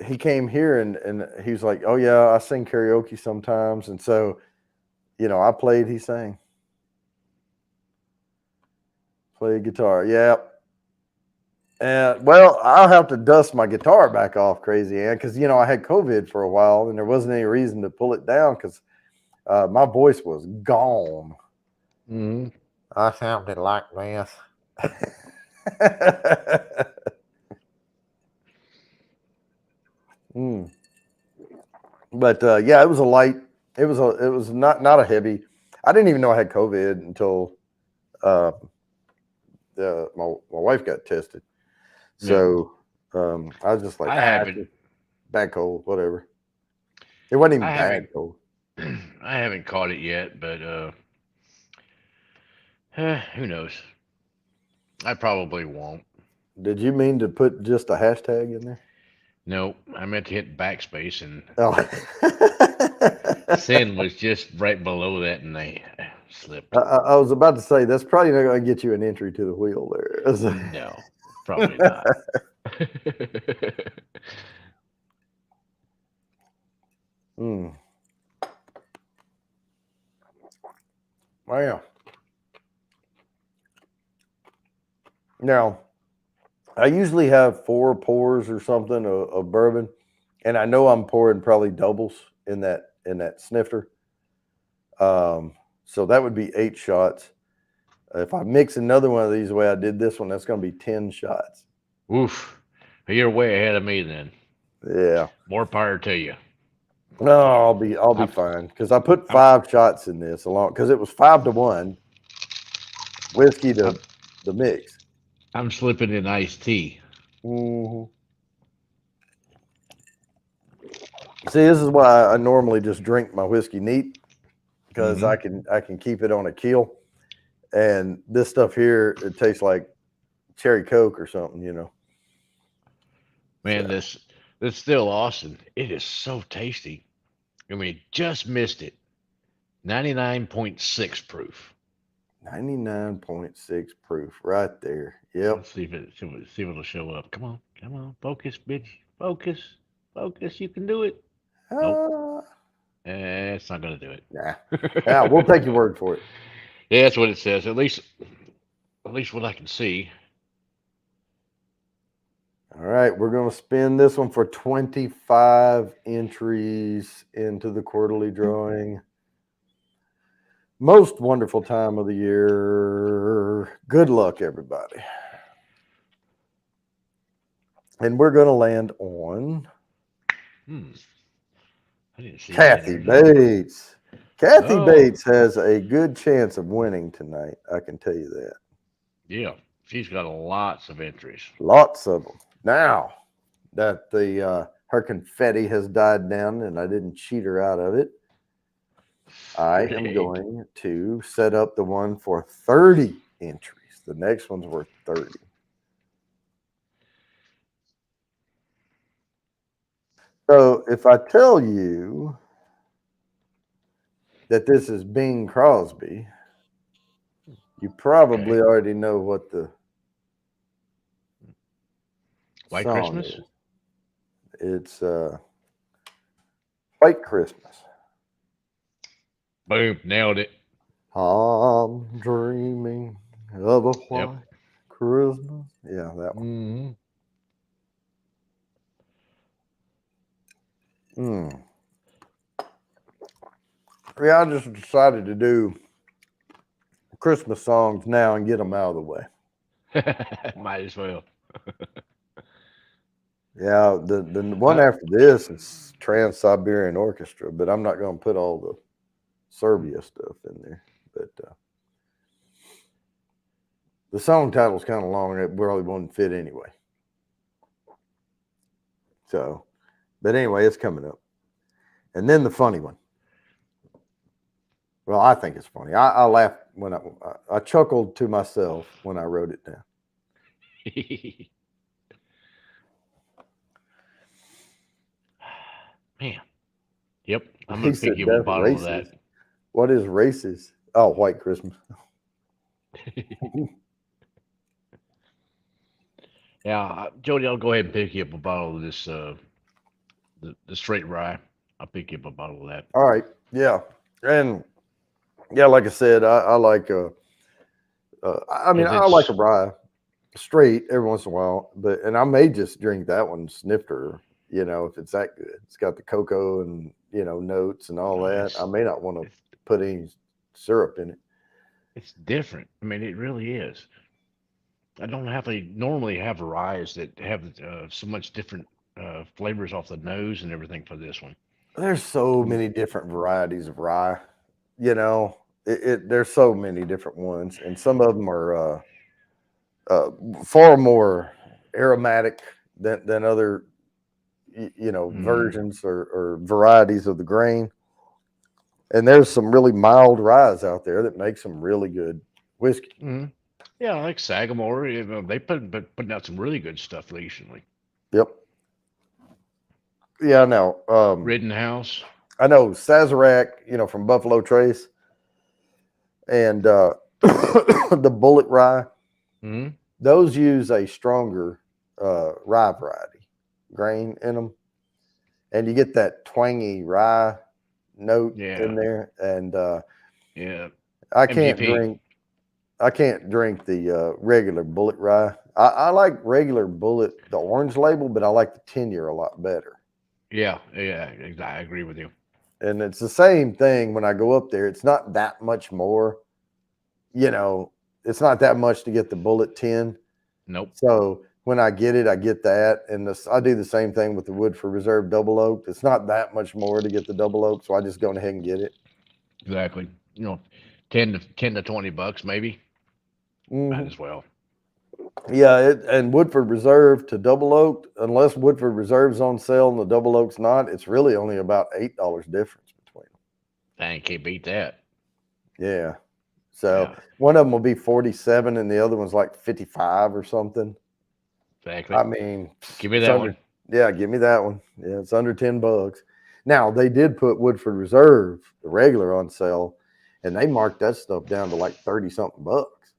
he came here and he was like, "Oh yeah, I sing karaoke sometimes," and so I played, he sang, played guitar. Yeah. And well, I'll have to dust my guitar back off, Crazy Ann, because I had COVID for a while and there wasn't any reason to pull it down because my voice was gone. Hmm. I sounded like this. Mm. But yeah, it was a light. It was not a heavy. I didn't even know I had COVID until uh, my wife got tested. Yeah. So I was just like, I haven't. it's bad cold, whatever. It wasn't even I bad haven't. cold. I haven't caught it yet, but who knows? I probably won't. Did you mean to put just a hashtag in there? No, I meant to hit backspace, and Oh. sin was just right below that, and I I, slipped. I was about to say that's probably not going to get you an entry to the wheel there. No, probably not. Mm. Wow. Now, I usually have 4 pours or something of bourbon, and I know I'm pouring probably doubles in that snifter. Um, so that would be 8 shots. If I mix another one of these the way I did this one, that's going to be 10 shots. Oof, you're way ahead of me then. Yeah. More power to you. No, I'll be I'm, fine because I put I'm, 5 shots in this along because it was 5-1 whiskey I'm, to the mix. I'm slipping in iced tea. Hmm. See, this is why I normally just drink my whiskey neat because Hmm. I can keep it on a keel, and this stuff here it tastes like cherry coke or something. Man, So this still Austin. It is so tasty. I mean, just missed it. 99.6 proof. 99.6 proof right there. Yep. Let's see if it'll show up. Come on, focus, bitch, focus, focus. You can do it. Nope, Uh, it's not gonna do it. nah. Yeah, we'll take your word for it. Yeah, that's what it says. At least what I can see. All right, we're going to spin this one for 25 entries into the quarterly drawing. Most wonderful time of the year. Good luck, everybody. And we're going to land on Hmm, I didn't see that Kathy entry. Bates. Kathy Oh, Bates has a good chance of winning tonight. I can tell you that. yeah, she's got lots of entries. Lots of them. Now that the her confetti has died down and I didn't cheat her out of it, I am Great. going to set up the one for 30 entries. The next one's worth 30. So if I tell you that this is Bing Crosby, you probably Okay. already know what the White song Christmas? is. It's White Christmas. Boom, nailed it. I'm dreaming of a Yep. white Christmas. Yeah, that one. Hmm. Mm. Yeah, I just decided to do Christmas songs now and get them out of the way. Might as well. Yeah, the one Uh, after this is Trans Siberian Orchestra, but I'm not going to put all the Serbia stuff in there. But the song title's kind of long. It really wouldn't fit anyway. So, but anyway, it's coming up. And then the funny one. Well, I think it's funny. I laughed when I chuckled to myself when I wrote it down. Man. Yep. I'm He gonna pick said you up a that's bottle of that. racist. What is racist? Oh, White Christmas. Yeah, Jody, I'll go ahead and pick you up a bottle of this the straight rye. I'll pick you up a bottle of that. All right. Yeah. And yeah, like I said, I like I mean Cause I like a it's rye straight every once in a while, but and I may just drink that one snifter, if it's that good. It's got the cocoa and notes and all that. I it's may not want to it's put any syrup in it. it's different. I mean, it really is. I don't have to normally have ryes that have so much different flavors off the nose and everything for this one. There's so Mm, many different varieties of rye. You know, there's so many different ones, and some of them are uh, far more aromatic than other mm, versions or varieties of the grain. And there's some really mild ryes out there that make some really good whiskey. mm. Yeah, like Sagamore. They putting out some really good stuff recently. Yep. Yeah, I know. Rittenhouse. I know Sazerac, from Buffalo Trace, and the Bullet Rye. Mm, Those use a stronger rye variety grain in them, and you get that twangy rye note in yeah, there. And yeah. I can't MVP. drink. I can't drink the regular Bullet Rye. I like regular Bullet, the orange label, but I like the 10-year a lot better. Yeah, yeah. I agree with you. And it's the same thing when I go up there. It's not that much more, you know, it's not that much to get the Bullet 10. Nope. So when I get it, I get that. And I do the same thing with the Woodford Reserve Double Oak. It's not that much more to get the Double Oak. So I just go ahead and get it. Exactly. 10 to 20 bucks maybe. Might Hmm. as well. Yeah. And Woodford Reserve to Double Oak, unless Woodford Reserve's on sale and the Double Oak's not, it's really only about $8 difference between Dang, can't beat that. them. Yeah. So Yeah, one of them will be 47 and the other one's like 55 or something. exactly. I mean, Give me it's that one. under, yeah, give me that one. Yeah, it's under $10. Now, they did put Woodford Reserve, the regular, on sale, and they marked that stuff down to like 30 something bucks.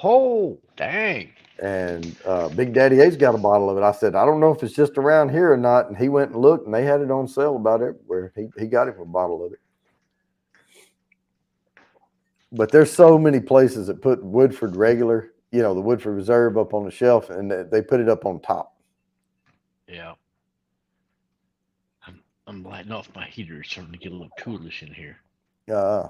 Oh, dang. And Big Daddy A's got a bottle of it. I said, I don't know if it's just around here or not. And he went and looked, and they had it on sale about everywhere. He got him a bottle of it. But there's so many places that put Woodford regular, the Woodford Reserve up on the shelf, and they put it up on top. Yeah. I'm lighting off my heater. It's starting to get a little coolish in here. Uh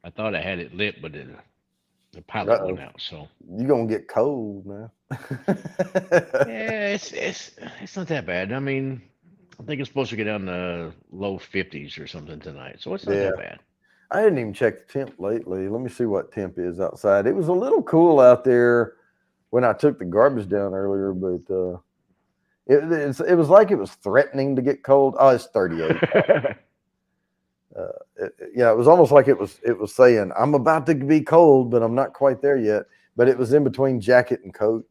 I thought I had it lit, but the pilot went oh, out. So you're gonna get cold, man. yeah, it's not that bad. I mean, I think it's supposed to get down to low 50s or something tonight, so it's not Yeah, that bad. I didn't even check the temp lately. Let me see what temp is outside. It was a little cool out there when I took the garbage down earlier, but it was like it was threatening to get cold. Oh, it's 38. Yeah, it was almost like it was saying, "I'm about to be cold, but I'm not quite there yet." But it was in between jacket and coat.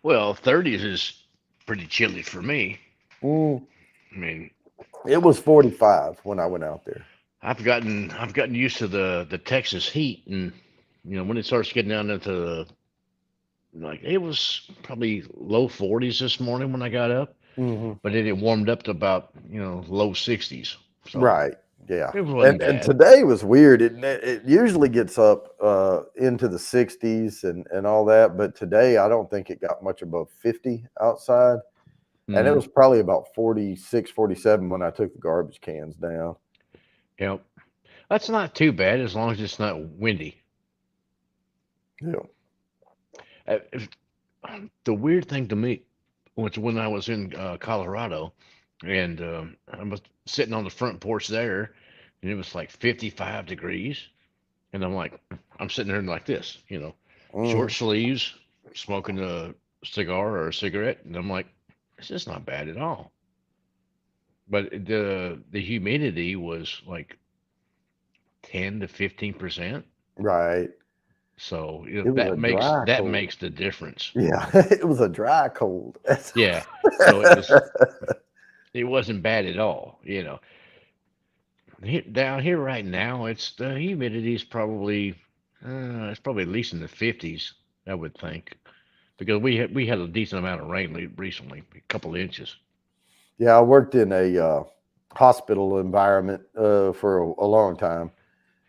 Well, 30s is pretty chilly for me. Mm, I mean, it was 45 when I went out there. I've gotten used to the Texas heat, and when it starts getting down into like it was probably low 40s this morning when I got up, Hmm. but then it warmed up to about low 60s, so Right. Yeah. it wasn't And bad. today was weird. It usually gets up into the 60s and all that, but today I don't think it got much above 50 outside. And it Mm, was probably about 46, 47 when I took the garbage cans down. yep, that's not too bad as long as it's not windy. Yeah. If the weird thing to me was when I was in Colorado, and I was sitting on the front porch there, and it was like 55 degrees, and I'm sitting there like this, short Hmm. sleeves, smoking a cigar or a cigarette, and I'm like, this is not bad at all. But the humidity was like 10 to 15%, Right. so It was a dry that cold. makes the difference. Yeah. It was a dry cold. Yeah, so it wasn't bad at all. Down here right now, the humidity is probably it's probably at least in the 50s, I would think, because we had a decent amount of rain recently, a couple inches. Yeah. I worked in a hospital environment for a long time,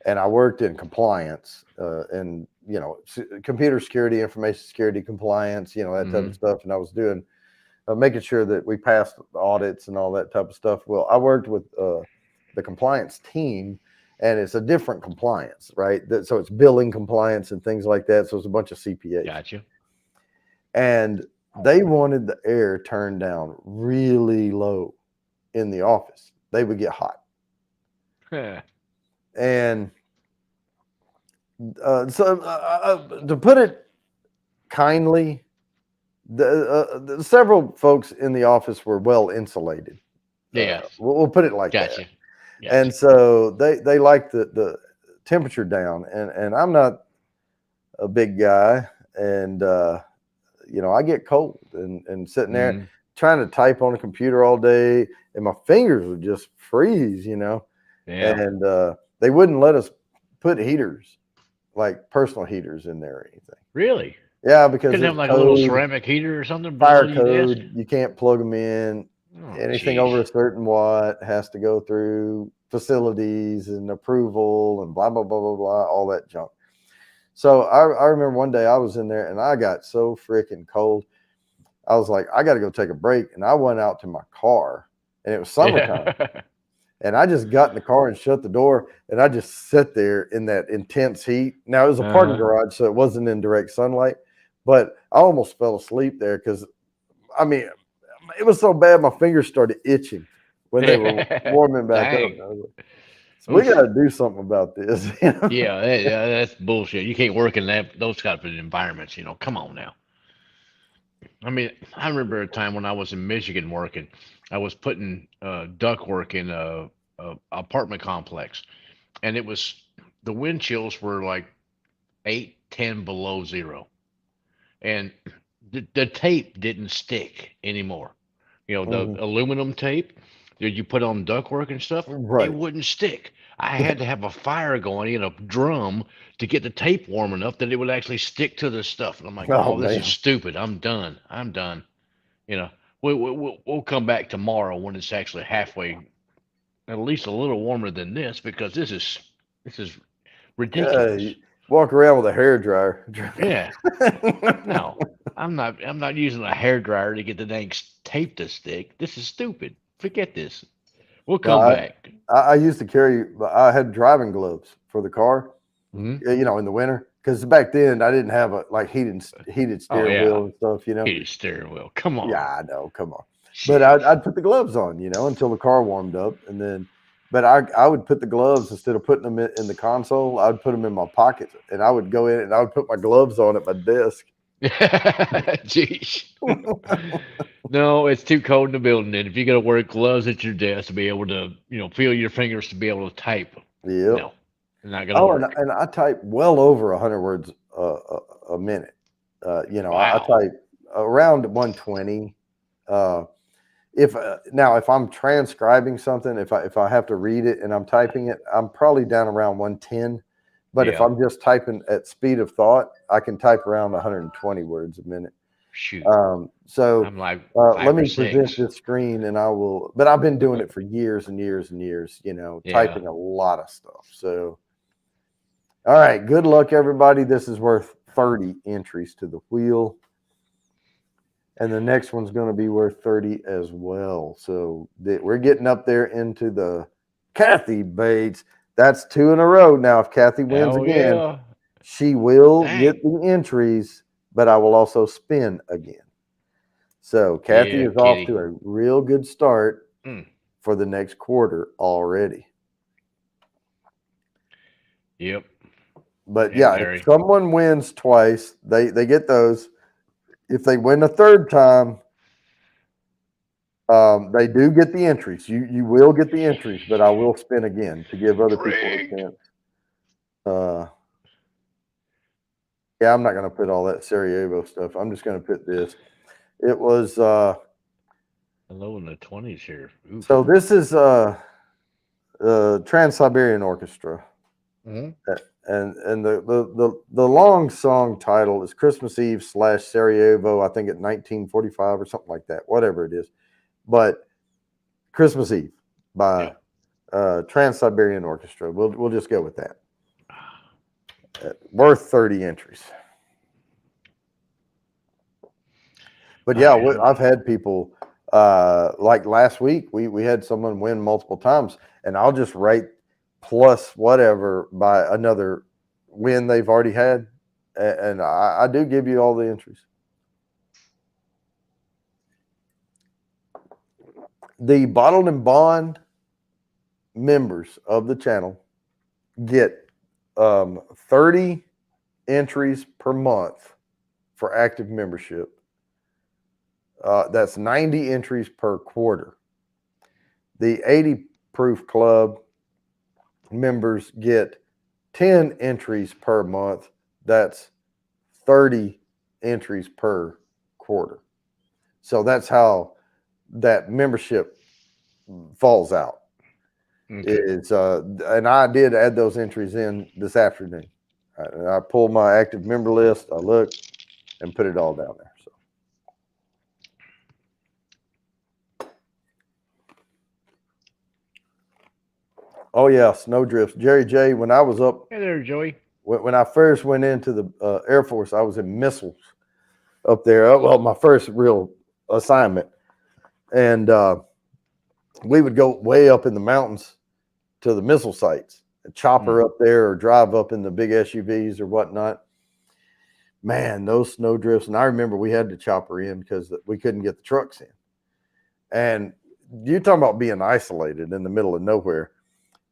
and I worked in compliance and computer security, information security compliance, that type of Hmm. stuff. And I was doing making sure that we passed audits and all that type of stuff. Well, I worked with the compliance team, and it's a different compliance, right? So it's billing compliance and things like that. So it's a bunch of CPAs, Gotcha. and they wanted the air turned down really low in the office. They would get hot, and to put it kindly, the several folks in the office were well insulated. Yeah, We'll put it like that. gotcha, And gotcha. so they like the temperature down, and I'm not a big guy, and I get cold and sitting there Mm, trying to type on a computer all day, and my fingers would just freeze, yeah, and they wouldn't let us put heaters, like personal heaters, in there or anything. really? Yeah, because Couldn't have there's like a little code, ceramic heater or something below fire your desk? code. You can't plug them in. Oh, Anything jeez. over a certain watt has to go through facilities and approval and blah blah blah blah blah, all that junk. So I remember one day I was in there and I got so freaking cold. I was like, I got to go take a break, and I went out to my car, and it was summertime, Yeah. and I just got in the car and shut the door, and I just sat there in that intense heat. Now it was a parking Uh-huh. garage, so it wasn't in direct sunlight, but I almost fell asleep there because I mean it was so bad my fingers started itching when they were warming back up. Dang. I was like, so we got Oof. to do something about this. Yeah, that's bullshit. You can't work in those type of environments. Come on now. I mean, I remember a time when I was in Michigan working. I was putting duct work in a apartment complex, and the wind chills were like 8, 10 below zero, and the tape didn't stick anymore. The Mhm. aluminum tape that you put on ductwork and stuff, it Right. wouldn't stick. I had to have a fire going in a drum to get the tape warm enough that it would actually stick to the stuff. And I'm like, Oh oh, this is man. stupid. I'm done. I'm done. You know, we'll come back tomorrow when it's actually halfway, at least a little warmer than this, because this is Yeah, ridiculous. you walk around with a hair dryer. Yeah, no, I'm not using a hair dryer to get the dang tape to stick. This is stupid. Forget this. We'll No, come back. I used to carry. I had driving gloves for the car, Hmm. in the winter, because back then I didn't have a like heated Oh steering yeah, wheel and stuff. heated steering wheel. Come Yeah, on. I know. Come on, but Jeez. I'd put the gloves on, until the car warmed up, and then, but I would put the gloves instead of putting them in the console. I'd put them in my pockets, and I would go in and I would put my gloves on at my desk. Jeez. No, it's too cold in the building, and if you got to wear gloves at your desk to be able to, feel your fingers to be able to type, Yep. no, it's not gonna Oh, and work. and I type well over 100 words a minute. I Wow. type around 120. Uh, if now if I'm transcribing something, if I have to read it and I'm typing it, I'm probably down around 110. But if Yeah. I'm just typing at speed of thought, I can type around 120 words a minute. Shoot. So I'm like let 5 or me present 6. this screen, and I will. But I've been doing it for years and years and years. Yeah. Typing a lot of stuff. So, all right. Good luck, everybody. This is worth 30 entries to the wheel, and the next one's going to be worth 30 as well. So we're getting up there into the Kathy Bates. That's 2 in a row now. If Kathy wins Oh again, yeah. she will Dang. get the entries, but I will also spin again. So Kathy Yeah, is off kitty. to a real good start Mm. for the next quarter already. Yep. But And yeah, if Mary. someone wins twice, they get those. If they win a third time, they do get the entries. You will get the entries, but I will spin again to give other people a Rigged. chance. Uh, yeah, I'm not going to put all that Sarajevo stuff. I'm just going to put this. It was Low in the 20s here. Oof. so this is Trans Siberian Orchestra. Hmm. And the long song title is Christmas Eve / Sarajevo, I think at 1945 or something like that, whatever it is. But Christmas Eve by Yep. Trans Siberian Orchestra. We'll just go with that. Worth 30 entries. But I yeah, am. I've had people like last week. We had someone win multiple times, and I'll just rate plus whatever by another win they've already had, and I do give you all the entries. The Bottled and Bond members of the channel get 30 entries per month for active membership. That's 90 entries per quarter. The 80 Proof Club members get 10 entries per month. That's 30 entries per quarter. So that's how that membership falls out. Okay. It's and I did add those entries in this afternoon. I pulled my active member list, I looked and put it all down there. So oh yeah, snowdrifts. Jerry J, when I was up Hey there, Joey. when I first went into the Air Force, I was in missiles up there. Well, my first real assignment, and we would go way up in the mountains to the missile sites, and chopper up there, or drive up in the big SUVs or whatnot. Man, those snow drifts, and I remember we had to chopper in because we couldn't get the trucks in. And you're talking about being isolated in the middle of nowhere.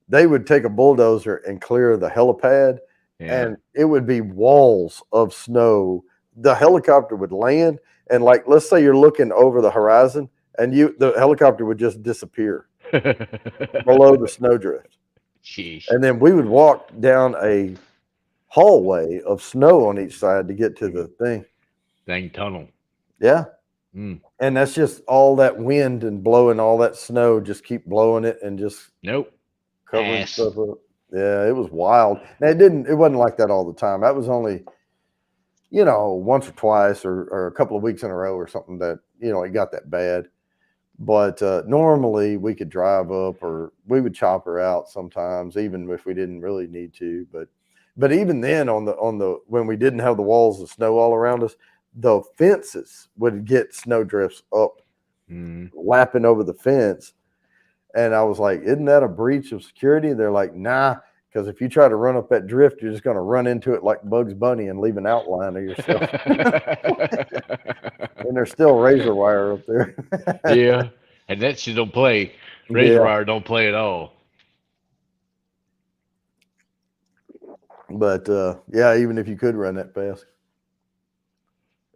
They would take a bulldozer and clear the helipad, Yeah. and it would be walls of snow. The helicopter would land, and like let's say you're looking over the horizon, and the helicopter would just disappear below the snowdrift. Sheesh. And then we would walk down a hallway of snow on each side to get to the thing. Dang tunnel. Yeah. Mm. And that's just all that wind and blowing all that snow, just keep blowing it and just Nope. covering Pass. stuff up. Yeah, it was wild. Now it wasn't like that all the time. That was only, once or twice or a couple of weeks in a row or something that, it got that bad. But normally we could drive up, or we would chop her out sometimes, even if we didn't really need to. But even then, on the when we didn't have the walls of snow all around us, the fences would get snow drifts up, lapping over the fence. And I was like, "Isn't that a breach of security?" They're like, "Nah." Because if you try to run up that drift, you're just going to run into it like Bugs Bunny and leave an outline of yourself. And there's still razor wire up there. Yeah. And that shit don't play. Razor Yeah. wire don't play at all. But yeah, even if you could run that fast,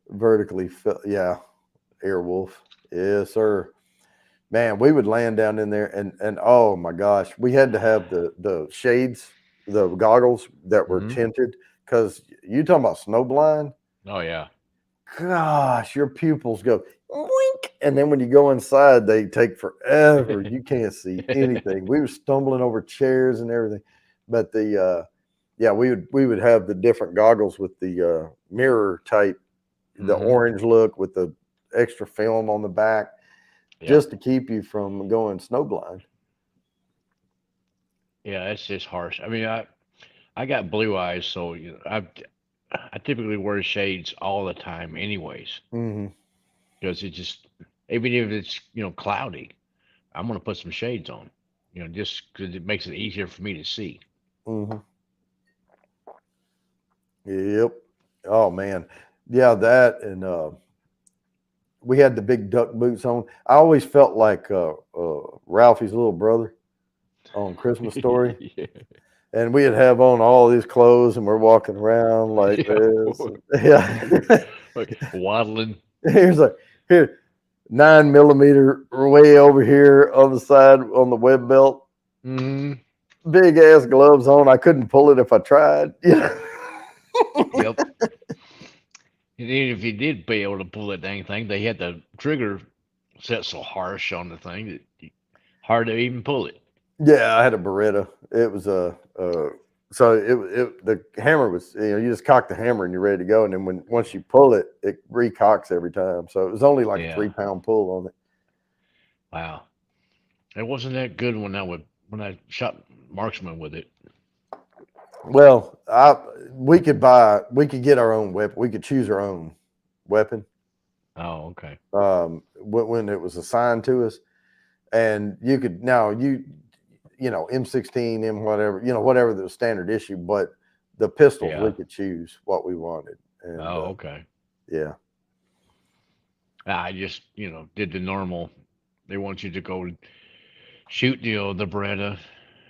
vertically, yeah, Airwolf, yes, sir. Man, we would land down in there, and oh my gosh, we had to have the shades, the goggles that were tinted, because you talking about snow blind. Oh yeah. gosh, your pupils go wink, and then when you go inside, they take forever. You can't see anything. We were stumbling over chairs and everything, but yeah, we would have the different goggles with the mirror type, the orange look with the extra film on the back, Yep. just to keep you from going snowblind. Yeah, it's just harsh. I mean, I got blue eyes, so I typically wear shades all the time, anyways, Hmm. because it just even if it's cloudy, I'm gonna put some shades on, just because it makes it easier for me to see. Hmm. Yep. Oh man, yeah, that and we had the big duck boots on. I always felt like Ralphie's little brother on Christmas Story, Yeah. and we'd have on all these clothes, and we're walking around like Yeah, this. Yeah, like waddling. here's like here 9 millimeter way over here on the side on the web belt. Mm, Big ass gloves on. I couldn't pull it if I tried. Yeah. yep. And even if you did be able to pull that dang thing, they had the trigger set so harsh on the thing that hard to even pull it. Yeah, I had a Beretta. It was so the hammer was, you just cock the hammer and you're ready to go, and then once you pull it, it recocks every time. So it was only like a Yeah. 3 pound pull on it. Wow. It wasn't that good when I shot marksman with it. Well, we could get our own weapon. We could choose our own weapon Oh, okay. when it was assigned to us, and you could now M16, M whatever, whatever the standard issue, but the pistols we Yeah. could choose what we wanted, and Oh, okay. yeah. I just, did the normal. They want you to go shoot, the Beretta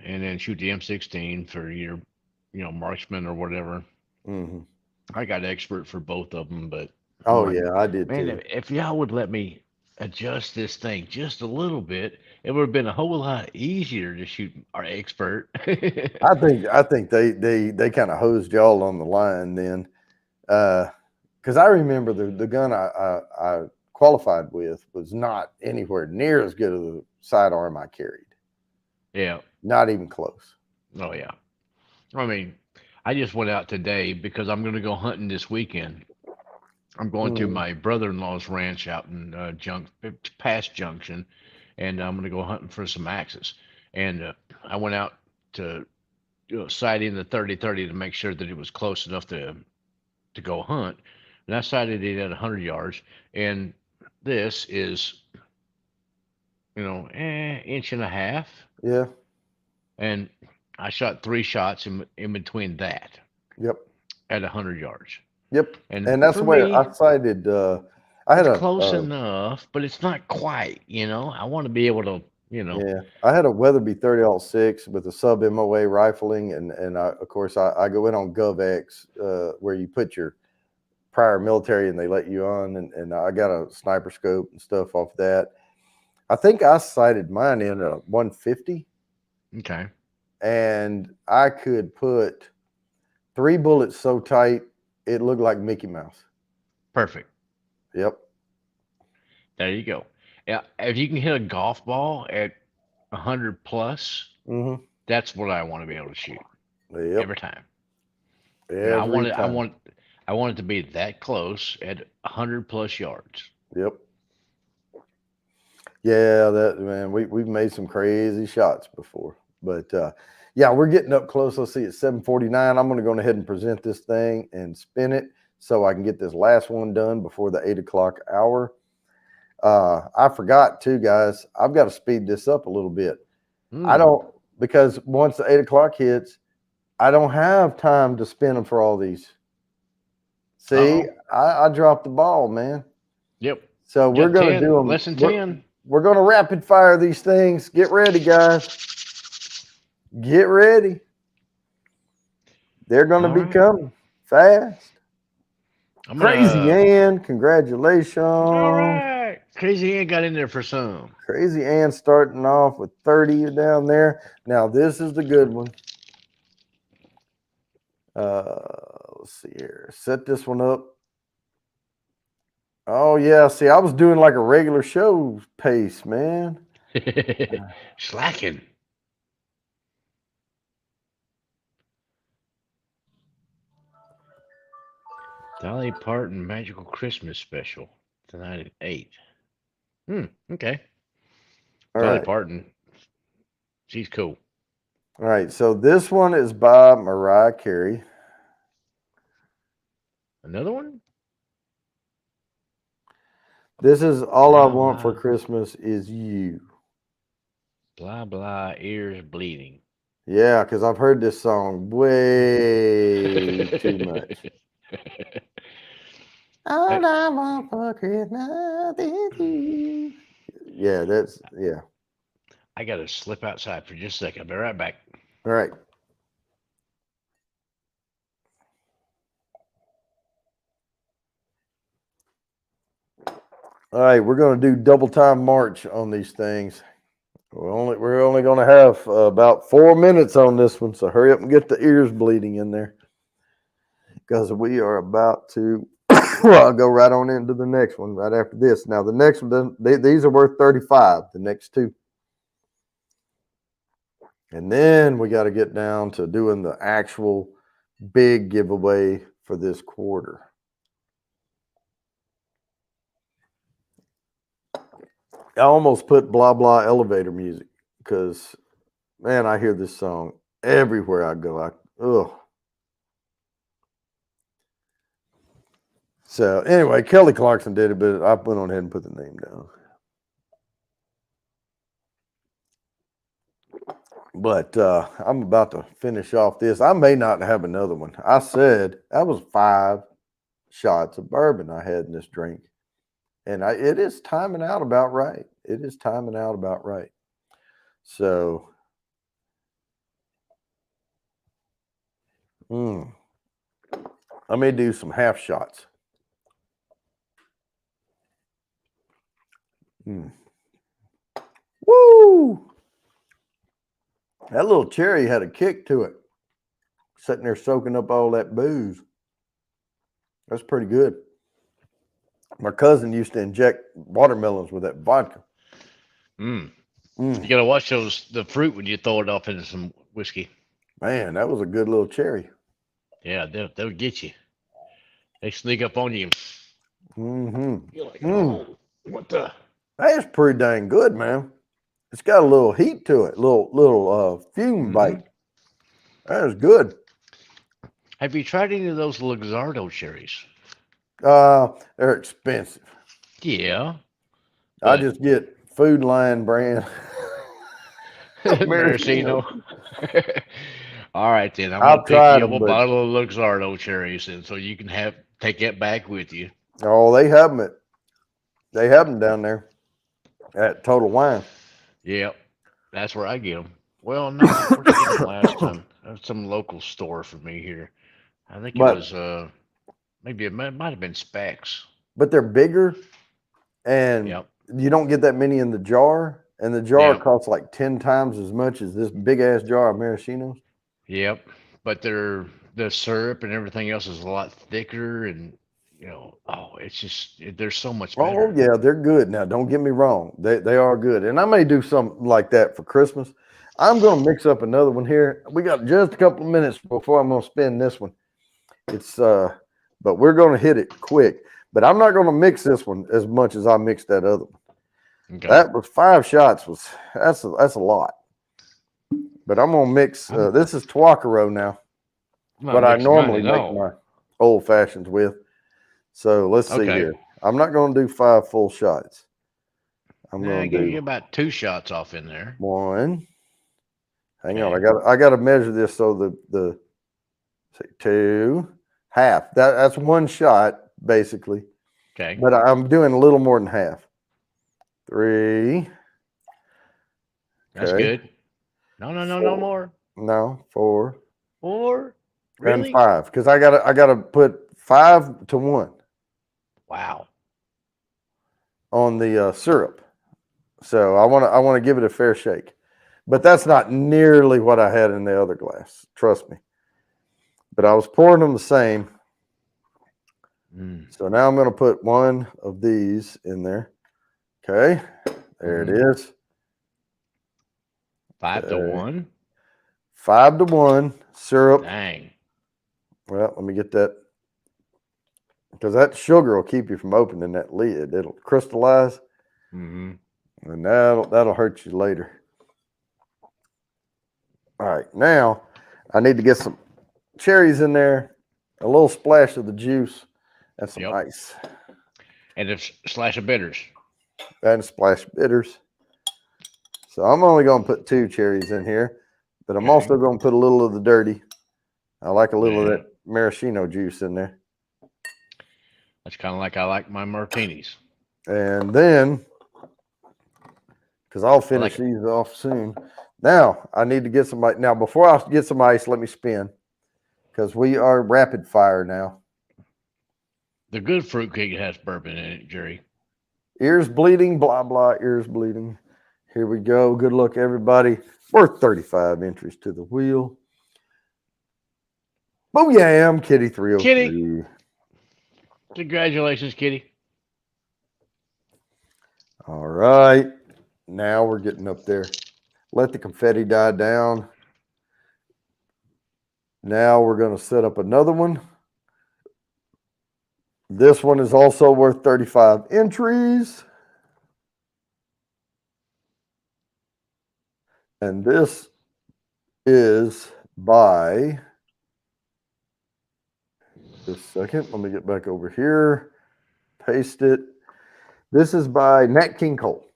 and then shoot the M16 for your, marksman or whatever. Hmm. I got expert for both of them, but I'm Oh like, yeah, I did man, too. if y'all would let me adjust this thing just a little bit, it would have been a whole lot easier to shoot our expert. I think they kind of hosed y'all on the line then, because I remember the gun I qualified with was not anywhere near as good as the sidearm I carried. Yeah. Not even close. Oh, yeah. I mean, I just went out today because I'm going to go hunting this weekend. I'm going to Mm, my brother-in-law's ranch out in past Junction, and I'm going to go hunting for some axes. And I went out to sight in the 30-30 to make sure that it was close enough to go hunt. And I sighted it at 100 yards. And this is, inch and a half. yeah. And I shot three shots in between that Yep. at 100 yards. Yep. And And that's for the way me, I sighted. I had it's a close enough, but it's not quite, I want to be able to, yeah, I had a Weatherby 30-06 with a sub MOA rifling, and of course I go in on GovX, where you put your prior military and they let you on, and I got a sniper scope and stuff off that. I think I sighted mine in a 150, okay, and I could put 3 bullets so tight it looked like Mickey Mouse. perfect. Yep. There you go. Yeah, if you can hit a golf ball at 100 plus, Mm-hmm. that's what I want to be able to shoot Yep. every time. I want Every it. I time. want. I want it to be that close at 100 plus yards. Yep. Yeah, that man, we've made some crazy shots before, but yeah, we're getting up close. Let's see, it's 7:49. I'm going to go ahead and present this thing and spin it so I can get this last one done before the 8 o'clock hour. I forgot too, guys. I've got to speed this up a little bit. I Hmm. don't because once the 8 o'clock hits, I don't have time to spin them for all these. Uh See, oh. I dropped the ball, man. Yep. So You we're got going to do 10. them. Less than 10. We're going to rapid fire these things. Get ready, guys. Get ready. They're going to All be right. coming fast. I'm Crazy gonna. Ann, All congratulations. right. Crazy Ant got in there for some. Crazy Ann starting off with 30 down there. Now, this is the good one. Let's see here. Set this one up. Oh yeah, see, I was doing like a regular show pace, man. Slacking. Dolly Parton Magical Christmas Special tonight at 8. Okay. All Dolly right. Parton, she's cool. All right. So this one is by Mariah Carey. Another one? This is All I Blah, Want for blah, Christmas Is You. blah, blah, ears bleeding. Yeah, because I've heard this song way too much. I, All I want for Christmas is you. Yeah, yeah. I got to slip outside for just a second. I'll be right back. All right. All right, we're going to do double time march on these things. We're only going to have about 4 minutes on this one, so hurry up and get the ears bleeding in there because we are about to. Well, I'll go right on into the next one right after this. Now, the next one, these are worth 35. The next two, and then we got to get down to doing the actual big giveaway for this quarter. I almost put blah blah elevator music because, man, I hear this song everywhere I go. Ugh. So anyway, Kelly Clarkson did it, but I went on ahead and put the name down. But I'm about to finish off this. I may not have another one. I said that was 5 shots of bourbon I had in this drink, and it is timing out about right. It is timing out about right. So, I may do some half shots. Woo! That little cherry had a kick to it. Sitting there soaking up all that booze. That's pretty good. My cousin used to inject watermelons with that vodka. You got to watch the fruit when you throw it off into some whiskey. Man, that was a good little cherry. Yeah, they'll get you. They sneak up on you. You're like, oh, what the? That's pretty dang good, man. It's got a little heat to it, little fume bite. That is good. Have you tried any of those Luxardo cherries? They're expensive. Yeah. I just get Food Line brand Maraschino. All right, then. I'm going I've to pick tried you up them, a but bottle of Luxardo cherries, and so you can take that back with you. oh, they have them. They have them down there at Total Wine. Yep. That's where I get them. Well, no. Where'd I get them last time? Some local store for me here. I think it But was, maybe it might have been Specs. but they're bigger, and Yep. you don't get that many in the jar. And the jar Yep. costs like 10 times as much as this big ass jar of maraschinos. Yep. But the syrup and everything else is a lot thicker, and it's just they're so much Oh better. yeah, they're good. Now, don't get me wrong; they are good, and I may do something like that for Christmas. I'm going to mix up another one here. We got just a couple of minutes before I'm going to spin this one. It's but we're going to hit it quick. But I'm not going to mix this one as much as I mixed that other one. Okay. That was 5 shots. That's a lot. But I'm going to mix. This is Tuacaro now, I'm not what I mixing mine normally at make all. my old fashions with. So let's see Okay. here. I'm not going to do 5 full shots. I'm Nah, going I to gave do you about 2 shots off in there. 1. Hang on, Okay. I got to measure this so the say 2 half. That's 1 shot basically, Okay. but I'm doing a little more than half. 3. That's Okay. good. No, no 4. more. No, 4 4? and Really? 5 because I gotta put 5 to 1 Wow. on the syrup. So I want to give it a fair shake, but that's not nearly what I had in the other glass. Trust me. But I was pouring them the same. Mm. So now I'm going to put one of these in there. Okay. There it is. 5 to Okay. 1. 5-1 syrup. Dang. Well, let me get that because that sugar will keep you from opening that lid. It'll crystallize, Mm-hmm. and that'll hurt you later. All right, now I need to get some cherries in there, a little splash of the juice, and some Yep. ice, And a slash of bitters. and a splash of bitters. So I'm only going to put 2 cherries in here, but I'm Okay. also going to put a little of the dirty. I like a little of Yeah. that maraschino juice in there. That's kind of like I like my martinis. And then, because I'll I like finish it. these off soon. Now, I need to get some ice. Now, before I get some ice, let me spin because we are rapid fire now. The good fruitcake has bourbon in it, Jerry. Ears bleeding, blah, blah, ears bleeding. Here we go. Good luck, everybody. Worth 35 entries to the wheel. Booyam, Kitty Kitty. 303. Congratulations, Kitty. All right. Now we're getting up there. Let the confetti die down. Now we're going to set up another one. This one is also worth 35 entries. And this is by, just a second, let me get back over here, paste it. This is by Nat King Cole.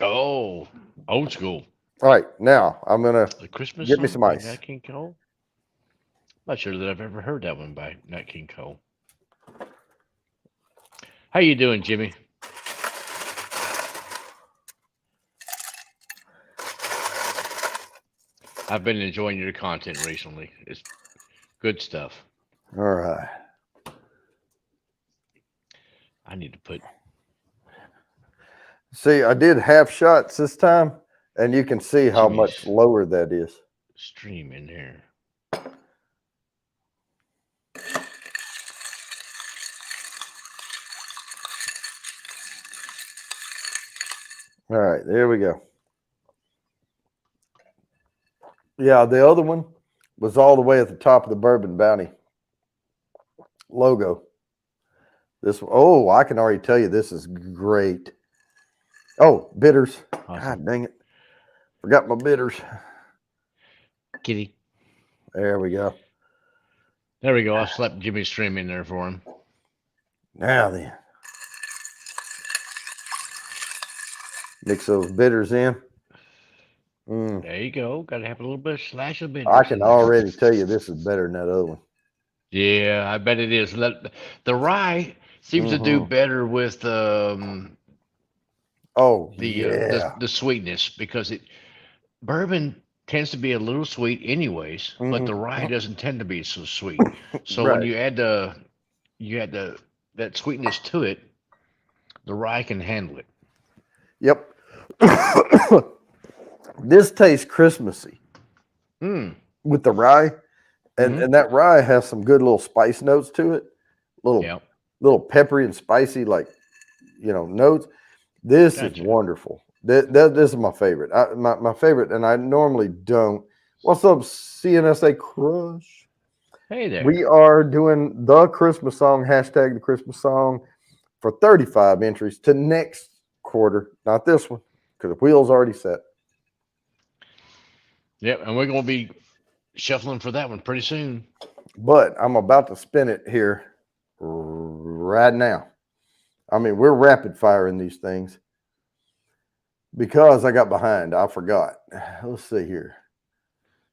Oh, old school. All right, now I'm going to The Christmas get me song some by ice. Nat King Cole. Not sure that I've ever heard that one by Nat King Cole. How you doing, Jimmy? I've been enjoying your content recently. It's good stuff. All right. I need to put See, I did half shots this time, and you can see how much Jimmy's lower that is. stream in here. All right, there we go. Yeah, the other one was all the way at the top of the Bourbon Bounty logo. This one, oh, I can already tell you this is great. Oh, bitters. Awesome. God dang it. Forgot my bitters. Kitty. There we go. There we go. I slapped Jimmy's stream in there for him. Now then. Mix those bitters in. There you go. Got to have a little bit of slash of bitters I in can there. already tell you this is better than that other one. Yeah, I bet it is. The rye seems to do better with Oh, yeah. the sweetness because bourbon tends to be a little sweet anyways, but the rye doesn't tend to be so sweet. So when Right. you add that sweetness to it, the rye can handle it. Yep. This tastes Christmassy with the rye. And that rye has some good little spice notes to it. Little peppery and spicy, like, notes. This is wonderful. This is my favorite. My favorite, and I normally don't. What's up, CNSA Crush? Hey there. We are doing the Christmas song, hashtag the Christmas song, for 35 entries to next quarter, not this one, because the wheel's already set. Yep, and we're going to be shuffling for that one pretty soon. But I'm about to spin it here right now. I mean, we're rapid firing these things because I got behind. I forgot. Let's see here.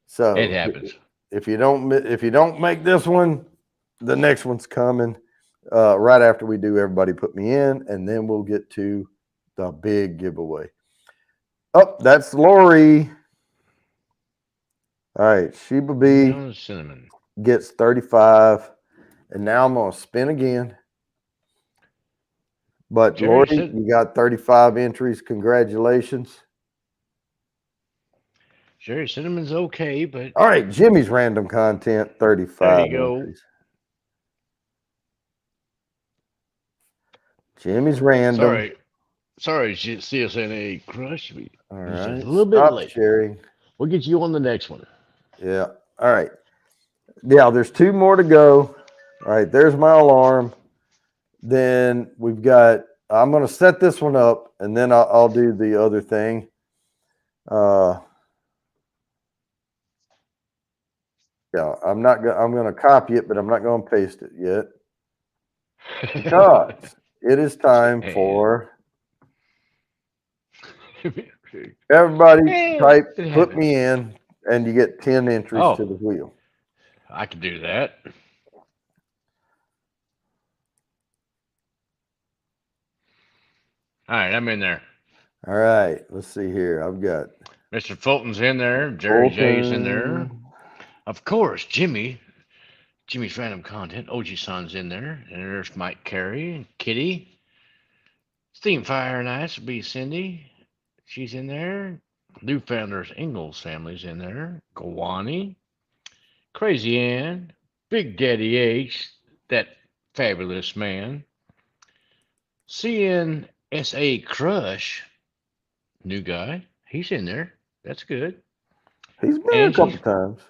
So it happens. If you don't make this one, the next one's coming right after we do Everybody Put Me In, and then we'll get to the big giveaway. Oh, that's Lori. All right, Sheba B Cinnamon gets 35, and now I'm gonna spin again. But Lori, you got 35 entries. Congratulations. Jerry Cinnamon's okay, but all right, Jimmy's random content, 35 there you go. entries. Jimmy's random. Sorry, CSNA Crush. All You're just a right. little bit Stop late. sharing. We'll get you on the next one. Yeah. All right. Yeah, there's two more to go. All right. There's my alarm. Then we've got, I'm going to set this one up and then I'll do the other thing. Yeah, I'm going to copy it, but I'm not going to paste it yet because it is time for everybody type It put happened. me in and you get 10 entries to Oh, the wheel. I could do that. All right, I'm in there. All right, let's see here. I've got Mr. Fulton's in there. Jerry J's in there. Fulton. Of course, Jimmy's random content. OG Son's in there. And there's Mike Carey, Kitty. Steam Fire and Ice will be Cindy. She's in there. Newfounders Ingalls family's in there. Gawani. Crazy Ann. Big Daddy H. That fabulous man. CNSA Crush. New guy. He's in there. That's good. He's been a Angie. couple times.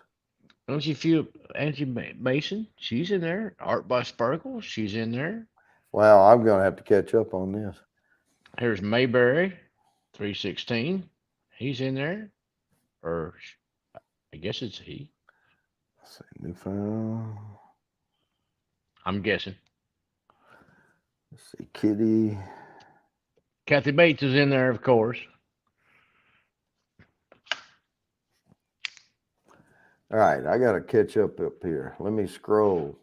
Don't you feel Angie Mason? She's in there. Art by Sparkle. She's in there. Wow, I'm going to have to catch up on this. Here's Mayberry, 316. He's in there. Or I guess it's he. Let's see, Newfound. I'm guessing. Let's see, Kitty. Kathy Bates is in there, of course. All right, I got to catch up here. Let me scroll.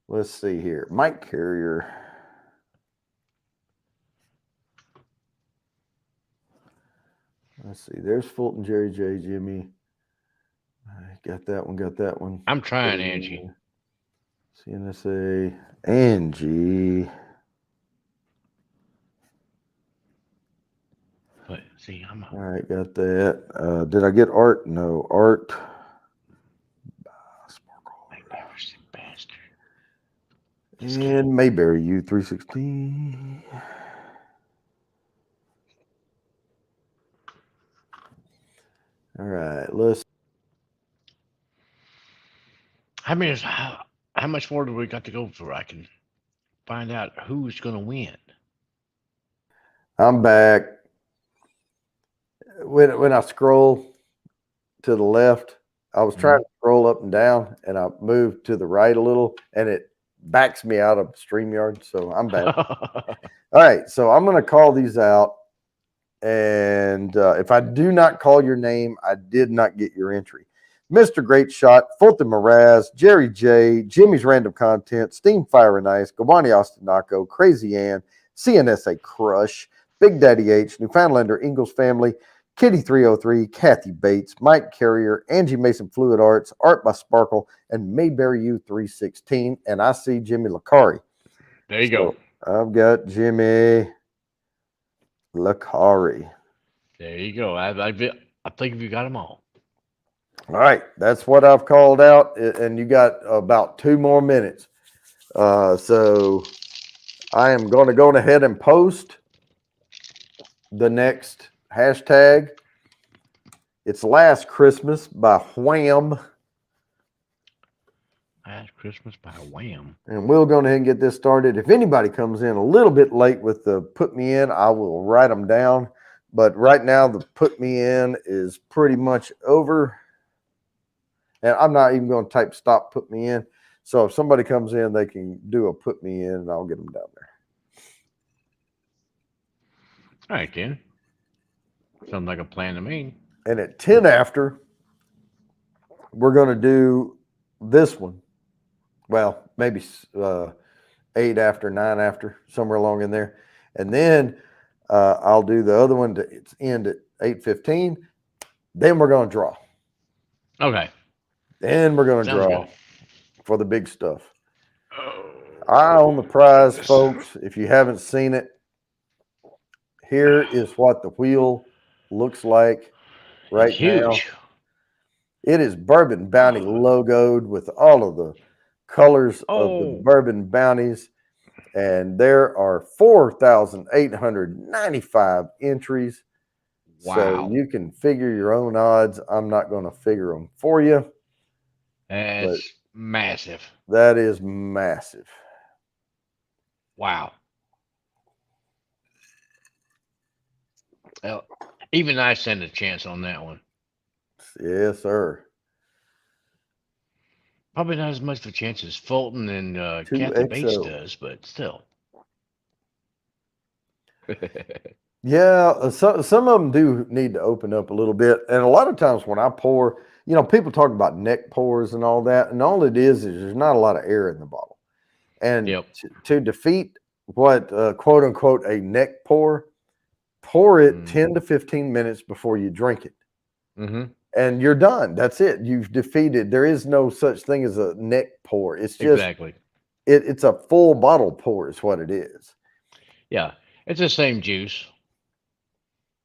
Let's see here. Mike Carrier. Let's see. There's Fulton, Jerry J, Jimmy. Got that one. Got that one. I'm trying, Angie. CNSA. Angie. But see, I'm All right, got that. Did I get Art? No, Art. Magnificent bastard. And Mayberry, U316. All right, let's. How much more do we got to go before I can find out who's going to win? I'm back. When I scroll to the left, I was trying to scroll up and down, and I moved to the right a little, and it backs me out of StreamYard. So I'm back. All right, so I'm going to call these out, and if I do not call your name, I did not get your entry. Mr. Great Shot, Fulton Mraz, Jerry J, Jimmy's Random Content, Steam Fire and Ice, Gawani Ostinaco, Crazy Ann, CNSA Crush, Big Daddy H, Newfoundlander Ingalls Family, Kitty 303, Kathy Bates, Mike Carrier, Angie Mason Fluid Arts, Art by Sparkle, and Mayberry U 316. And I see Jimmy Lacari. There you go. I've got Jimmy Lacari. There you go. I think you got them all. All right, that's what I've called out, and you got about 2 more minutes. So I am going to go ahead and post the next hashtag. It's Last Christmas by Wham. Last Christmas by Wham. And we'll go ahead and get this started. If anybody comes in a little bit late with the put me in, I will write them down. But right now, the put me in is pretty much over. And I'm not even going to type stop put me in. So if somebody comes in, they can do a put me in, and I'll get them down there. All right, then. Sounds like a plan to me. And at 10 after, we're going to do this one. Well, maybe 8 after, 9 after, somewhere along in there. And then I'll do the other one to end at 8:15. Then we're going to draw. Okay. Then we're going to Sounds draw good. for the big stuff. Eye on the prize, folks. If you haven't seen it, here is what the wheel looks like right now. Huge. It is Bourbon Bounty logoed with all of the colors of the bourbon bounties. And there are 4,895 entries. So Wow. you can figure your own odds. I'm not going to figure them for you, but That's massive. that is massive. Wow. Well, even I stand a chance on that one. Yes, sir. Probably not as much of a chance as Fulton and Kathy Bates 2XO. does, but still. Yeah, some of them do need to open up a little bit. And a lot of times when I pour, people talk about neck pours and all that. And all it is there's not a lot of air in the bottle. And Yep. to defeat what quote unquote a neck pour it 10 to 15 minutes before you drink it. Mm-hmm. And you're done. That's it. You've defeated. There is no such thing as a neck pour. It's just Exactly. it's a full bottle pour is what it is. Yeah. It's the same juice.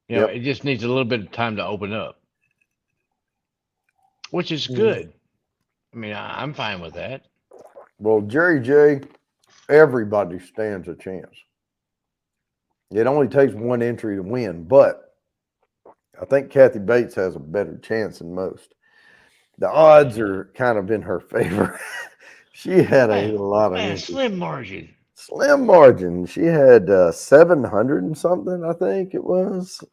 Yep. It just needs a little bit of time to open up, which is Mhm. good. I mean, I'm fine with that. Well, Jerry J, everybody stands a chance. It only takes one entry to win, but I think Kathy Bates has a better chance than most. The odds are kind of in her favor. She had a lot of entries. Slim margin. Slim margin. She had 700 and something, I think it was.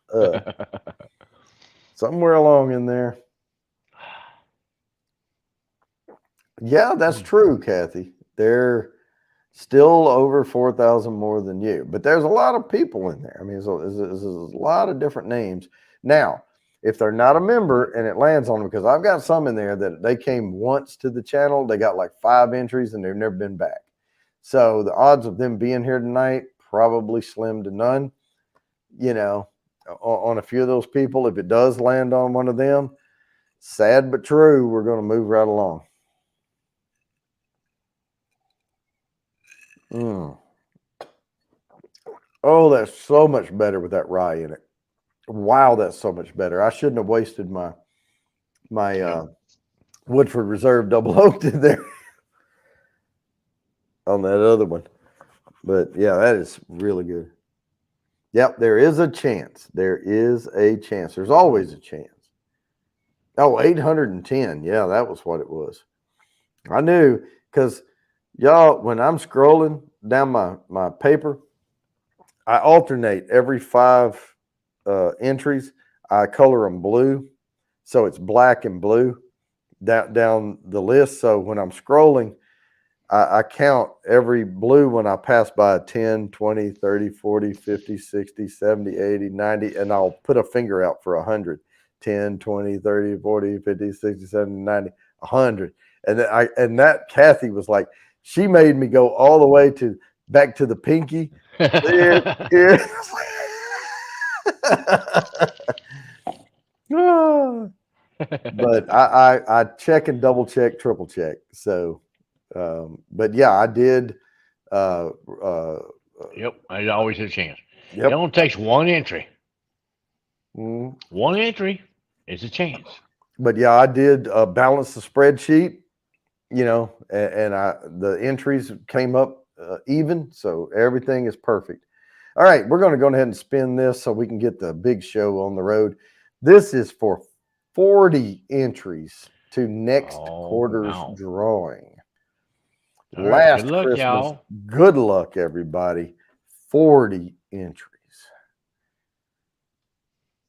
Somewhere along in there. Yeah, that's true, Kathy. They're still over 4,000 more than you, but there's a lot of people in there. I mean, there's a lot of different names. Now, if they're not a member and it lands on them, because I've got some in there that they came once to the channel, they got like 5 entries and they've never been back. So the odds of them being here tonight probably slim to none. On a few of those people, if it does land on one of them, sad but true, we're going to move right along. Oh, that's so much better with that rye in it. Wow, that's so much better. I shouldn't have wasted my Woodford Reserve double oaked there on that other one. But yeah, that is really good. Yep, there is a chance. There is a chance. There's always a chance. Oh, 810. Yeah, that was what it was. I knew because y'all, when I'm scrolling down my paper, I alternate every 5 entries. I color them blue. So it's black and blue down the list. So when I'm scrolling, I count every blue when I pass by 10, 20, 30, 40, 50, 60, 70, 80, 90, and I'll put a finger out for 100. 10, 20, 30, 40, 50, 60, 70, 90, 100. And that Kathy was like, she made me go all the way back to the pinky. There. But I check and double check, triple check. So, but yeah, I did. Yep, I always have a chance. Yep. It only takes one entry. Mm. One entry is a chance. But yeah, I did balance the spreadsheet, and the entries came up even, so everything is perfect. All right, we're going to go ahead and spin this so we can get the big show on the road. This is for 40 entries to next quarter's drawing. All right, Last good luck, Christmas. y'all. Good luck, everybody. 40 entries.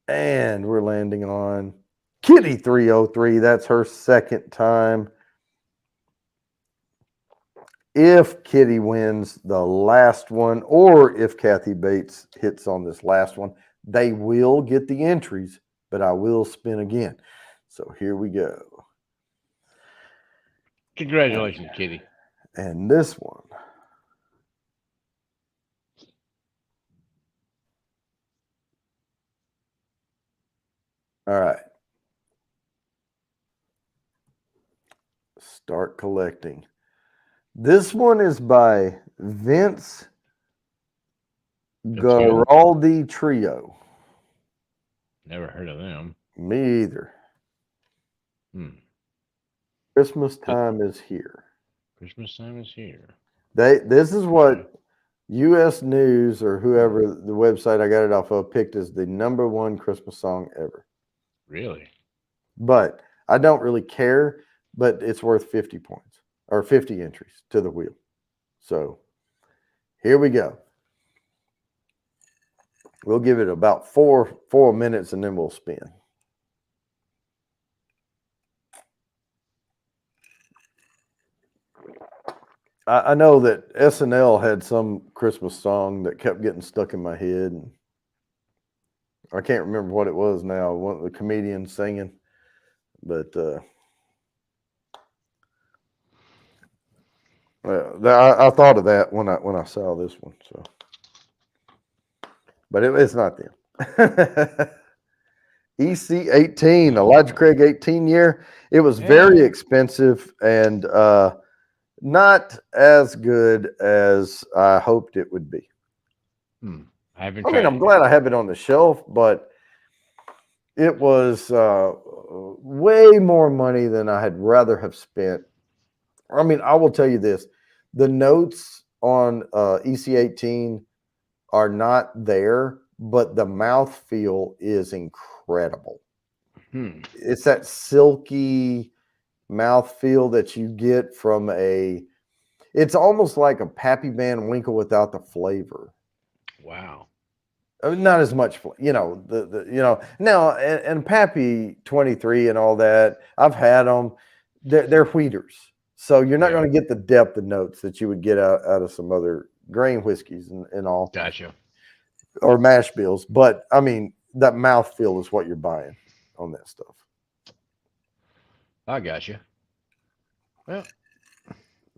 And we're landing on Kitty 303. That's her second time. If Kitty wins the last one, or if Kathy Bates hits on this last one, they will get the entries, but I will spin again. So here we go. Congratulations, Kitty. And this one. All right. Start collecting. This one is by Vince Garaldi Trio. Never heard of them. Me either. Christmas time is here. Christmas time is here. This is what U.S. News or whoever the website I got it off of picked as the number one Christmas song ever. Really? But I don't really care. But it's worth 50 points or 50 entries to the wheel. So here we go. We'll give it about four minutes and then we'll spin. I know that SNL had some Christmas song that kept getting stuck in my head, and I can't remember what it was now. One of the comedians singing, but I thought of that when I saw this one. So, but it's not them. EC18, Elijah Craig 18 year. It was very Yeah. expensive and not as good as I hoped it would be. I haven't I mean, tried I'm it glad yet. I have it on the shelf, but it was way more money than I had rather have spent. I mean, I will tell you this: the notes on EC18 are not there, but the mouthfeel is incredible. Hmm. It's that silky mouthfeel that you get from a. It's almost like a Pappy Van Winkle without the flavor. Wow. Not as much, the now and Pappy 23 and all that. I've had them. They're wheaters, so you're not Yeah. going to get the depth of notes that you would get out of some other grain whiskeys and all Gotcha. or mash bills. But I mean, that mouthfeel is what you're buying on that stuff. I gotcha. Well,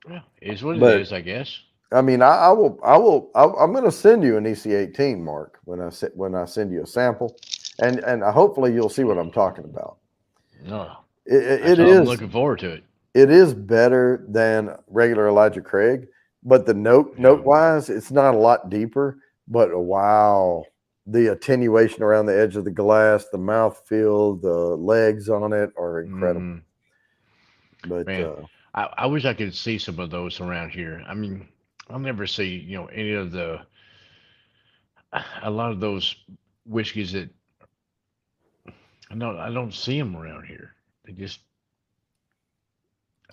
yeah, is what it But is, I guess. I mean, I'm going to send you an EC18, Mark, when I send you a sample, and hopefully you'll see what I'm talking about. No, It, that's it all I'm is looking forward to it. it is better than regular Elijah Craig, but the note Yeah. wise, it's not a lot deeper. But wow, the attenuation around the edge of the glass, the mouth feel, the legs on it are incredible. Hmm. But Man, I wish I could see some of those around here. I mean, I'll never see, any of a lot of those whiskeys that I don't see them around here. They just,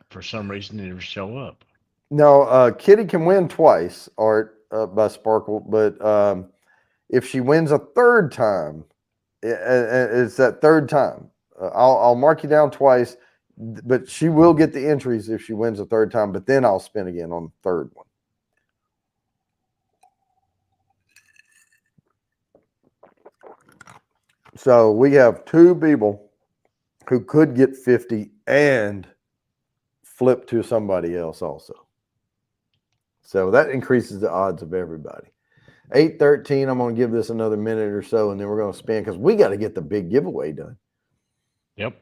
for some reason, they never show up. no, Kitty can win twice, Art by Sparkle. But if she wins a third time, it's that third time. I'll mark you down twice, but she will get the entries if she wins a third time. But then I'll spin again on the third one. So we have two people who could get 50 and flip to somebody else also. So that increases the odds of everybody. 8:13. I'm going to give this another minute or so, and then we're going to spin because we got to get the big giveaway done. Yep.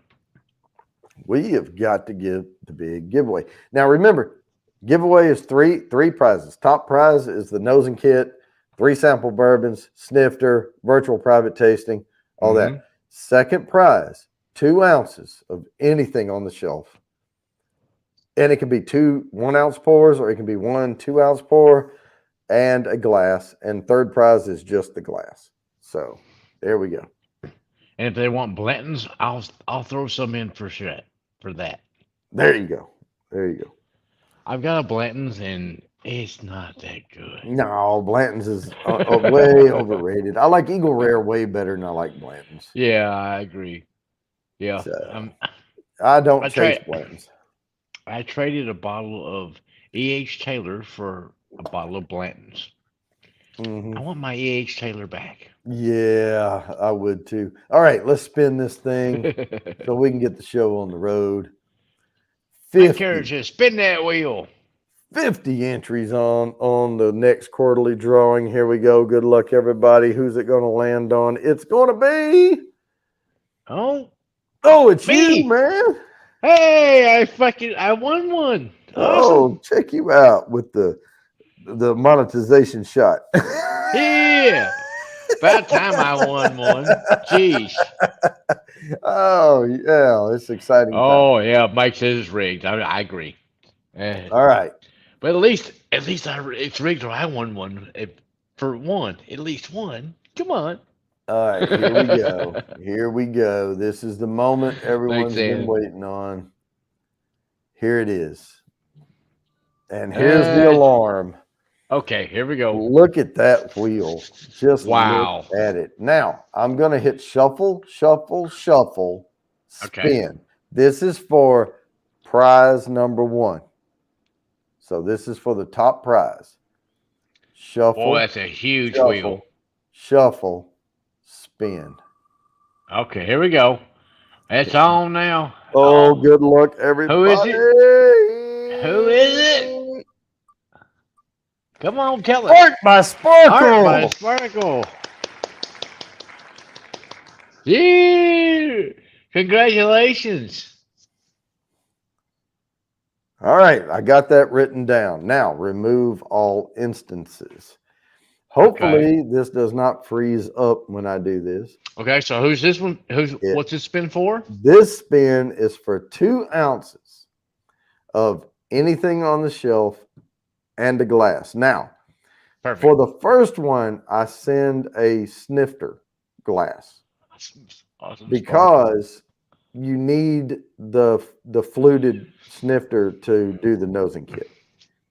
We have got to give the big giveaway. Now remember, giveaway is three prizes. Top prize is the nosing kit, 3 sample bourbons, snifter, virtual private tasting, all Hmm. that. Second prize, 2 ounces of anything on the shelf. And it can be 2 1-ounce pours, or it can be 1 2-ounce pour and a glass. And third prize is just the glass. So there we go. And if they want Blanton's, I'll throw some in for sure for that. There you go. There you go. I've got a Blanton's and it's not that good. No, Blanton's is way overrated. I like Eagle Rare way better than I like Blanton's. Yeah, I agree. Yeah, So I don't I chase tried. Blanton's. I traded a bottle of E.H. Taylor for a bottle of Blanton's. I Hmm. want my E.H. Taylor back. Yeah, I would too. All right, let's spin this thing Mike so we can get the show on the road. Carriage 50, says, spin that wheel. 50 entries on the next quarterly drawing. Here we go. Good luck, everybody. Who's it going to land on? It's going to be. Oh, Oh, it's you, me. man. Hey, I won one. Awesome. Oh, check you out with the monetization shot. Yeah. About time I won one. Jeez. Oh, yeah, it's exciting time. Oh, yeah. Mike says it's rigged. I agree. Eh, All right. but at least At least it's rigged or I won one. For one, at least one. Come on. All right, here we go. Here we go. This is the moment everyone's been Dan. waiting on. Here it is. And here's the alarm. Okay, here we go. Look at that wheel. Just Wow. look at it. Now, I'm going to hit shuffle, shuffle, shuffle, spin. Okay. This is for prize number 1. So this is for the top prize. Shuffle. Oh, that's a huge shuffle, wheel. Shuffle, spin. Okay, here we go. It's on now. Oh, good luck, everybody. Who is it? Who is it? Come on, tell us. Art by Sparkle. Art by Sparkle. Yeah. Congratulations. All right, I got that written down. Now, remove all instances. Hopefully, this does not freeze up when I do this. Okay, so who's this one? What's this spin for? This spin is for 2 ounces of anything on the shelf and a glass. Now, Perfect. for the first one, I send a snifter glass Awesome. because you need the fluted snifter to do the nosing kit.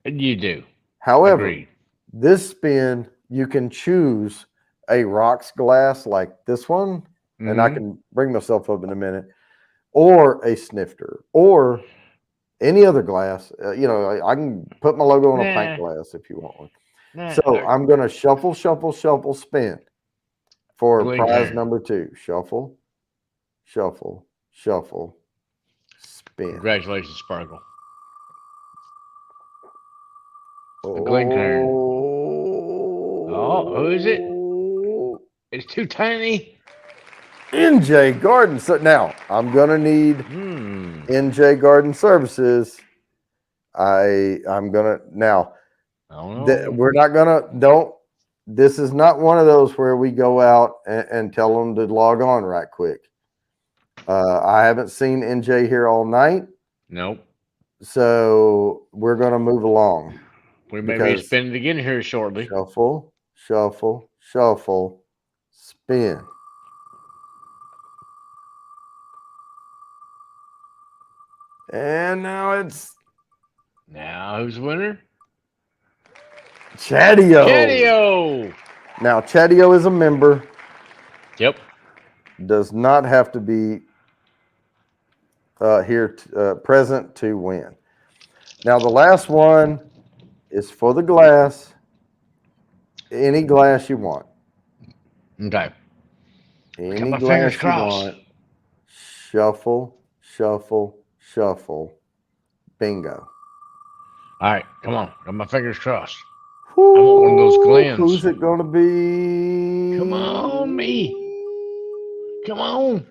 You do. However, Agreed. this spin, you can choose a rocks glass like this one, and I can bring myself up in a minute, or a snifter, or any other glass. I can put my logo on a pint glass if you want one. So I'm going to shuffle, shuffle, shuffle, spin for prize number 2. Shuffle, shuffle, shuffle, spin. Congratulations, Sparkle. Oh, who is it? It's too tiny. NJ Garden. So now I'm gonna need NJ Garden Services. I'm gonna now. We're not gonna This is not one of those where we go out and tell them to log on right quick. I haven't seen NJ here all night. Nope. So we're gonna move along. We may be spinning again here shortly. Shuffle, shuffle, shuffle, spin. And now who's the winner? Chadio. Now Chadio is a member. Yep. Does not have to be present to win. Now the last one is for the glass. Any glass you want. Okay. Any glass you want. Shuffle, shuffle, shuffle. Bingo. All right, come on. Got my fingers crossed. I want one of those Glens. Who's it going to be? Come on, me. Come on.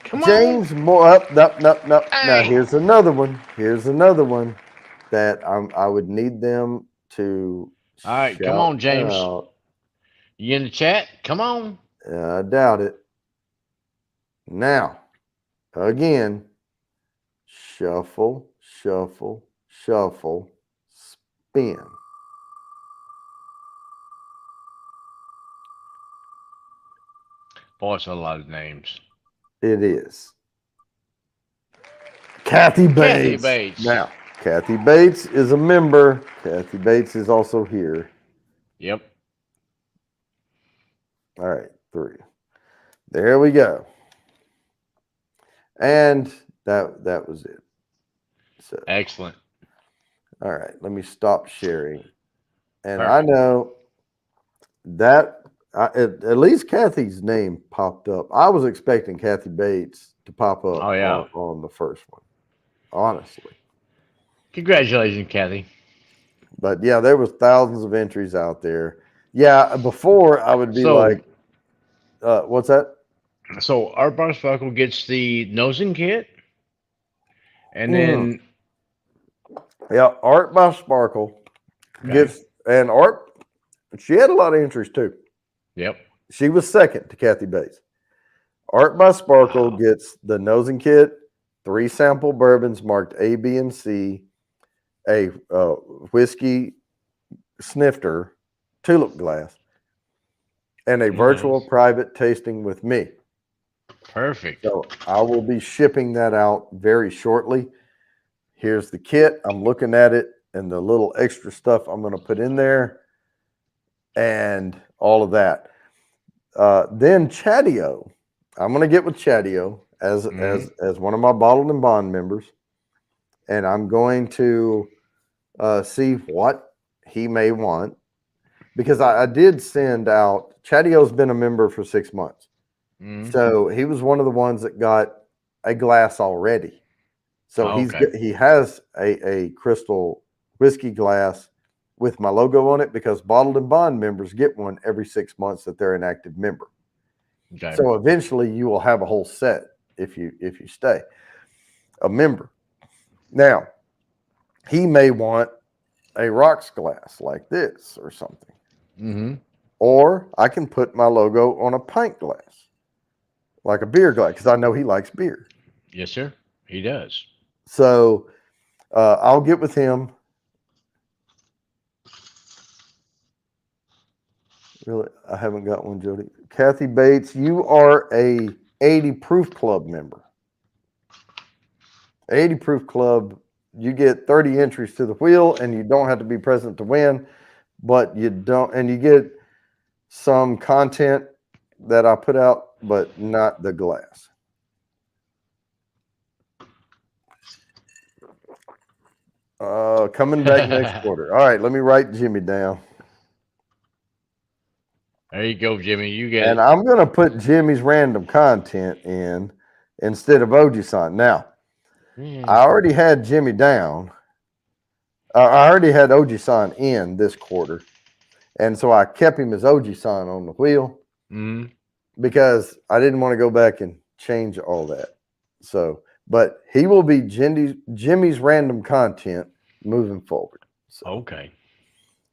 Come James on. Moore. Nope. Hey. Now, here's another one. That I would need them to. All right, come on, James. Out. You in the chat? Come on. I doubt it. Now, again, shuffle, shuffle, shuffle, spin. Boy, it's a lot of names. It is. Kathy Bates. Now, Kathy Bates is a member. Kathy Bates is also here. Yep. All right, 3. There we go. And that was it. So excellent. All right, let me stop sharing. And Perfect. I know that at least Kathy's name popped up. I was expecting Kathy Bates to pop up on the first one, honestly. Congratulations, Kathy. But yeah, there was thousands of entries out there. Yeah, before I would be like, what's that? So Art by Sparkle gets the nosing kit, and then Art by Sparkle gets, and Art, she had a lot of entries too. Yep. She was second to Kathy Bates. Art by Sparkle gets the nosing kit, 3 sample bourbons marked A, B, and C, a whiskey snifter tulip glass and a virtual Nice. private tasting with me. Perfect. So I will be shipping that out very shortly. Here's the kit. I'm looking at it and the little extra stuff I'm going to put in there and all of that. Then Chatio, I'm going to get with Chatio as one of my bottled and bond members, and I'm going to see what he may want because I did send out. Chatio's been a member for 6 months, so he was one of the ones that got a glass already. So Okay. he has a crystal whiskey glass with my logo on it because bottled and bond members get one every 6 months that they're an active member. Okay. So eventually you will have a whole set if you stay a member. Now, he may want a rocks glass like this or something. Or I can put my logo on a pint glass, like a beer glass, because I know he likes beer. Yes, sir. He does. So I'll get with him. Really, I haven't got one, Jody. Kathy Bates, you are a 80 Proof Club member. 80 Proof Club, you get 30 entries to the wheel, and you don't have to be present to win, but you don't, and you get some content that I put out, but not the glass. Coming back next quarter. All right, let me write Jimmy down. There you go, Jimmy. You get And it. I'm going to put Jimmy's random content in instead of Oji-san. Now, I already had Jimmy down. I already had Oji-san in this quarter. And so I kept him as Oji-san on the wheel because I didn't want to go back and change all that. So, but he will be Jimmy's random content moving forward. So, Okay.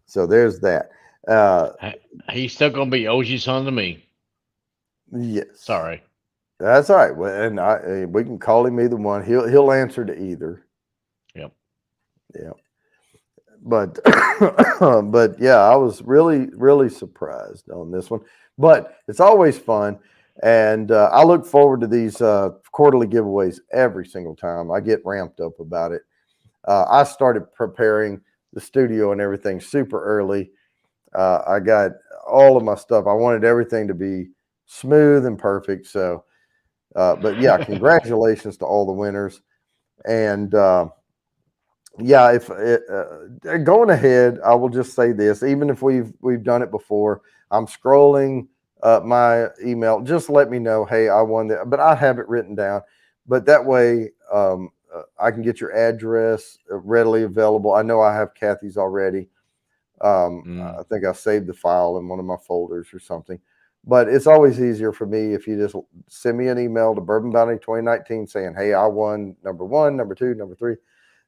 So there's that. He's still gonna be OG's son to me. Yes. Sorry. That's all right. Well, and we can call him either one. He'll answer to either. Yep. Yeah. But but yeah, I was really surprised on this one. But it's always fun, and I look forward to these quarterly giveaways every single time. I get ramped up about it. I started preparing the studio and everything super early. I got all of my stuff. I wanted everything to be smooth and perfect. So, but yeah, congratulations to all the winners. And yeah, if going ahead, I will just say this: even if we've done it before, I'm scrolling my email. Just let me know, hey, I won that, but I have it written down. But that way, I can get your address readily available. I know I have Kathy's already. I think I saved the file in one of my folders or something. But it's always easier for me if you just send me an email to Bourbon Bounty 2019 saying, hey, I won number 1, number 2, number 3.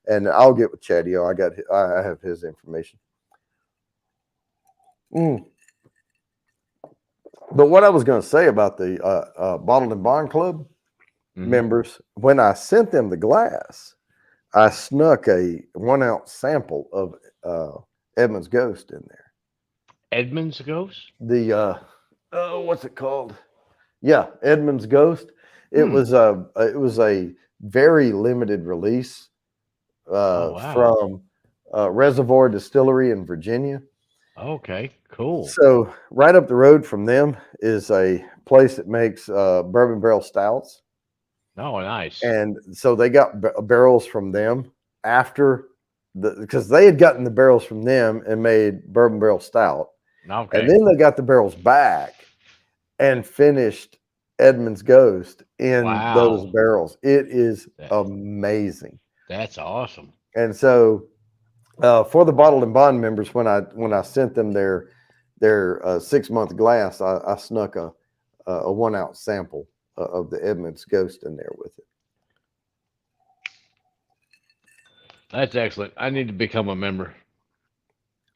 And I'll get with Chadio. I have his information. But what I was going to say about the Bottled and Bond Club members, when I sent them the glass, I snuck a 1 ounce sample of Edmund's Ghost in there. Edmund's Ghost? The what's it called? Yeah, Edmund's Ghost. It was a very limited release from Reservoir Distillery in Virginia. Okay, cool. So right up the road from them is a place that makes bourbon barrel stouts. Oh, nice. And so they got barrels from them after because they had gotten the barrels from them and made bourbon barrel stout. Okay. And then they got the barrels back and finished Edmund's Ghost in those barrels. It is amazing. That's awesome. And so for the Bottled and Bond members, when I sent them their 6-month glass, I snuck a 1 ounce sample of the Edmund's Ghost in there with it. That's excellent. I need to become a member.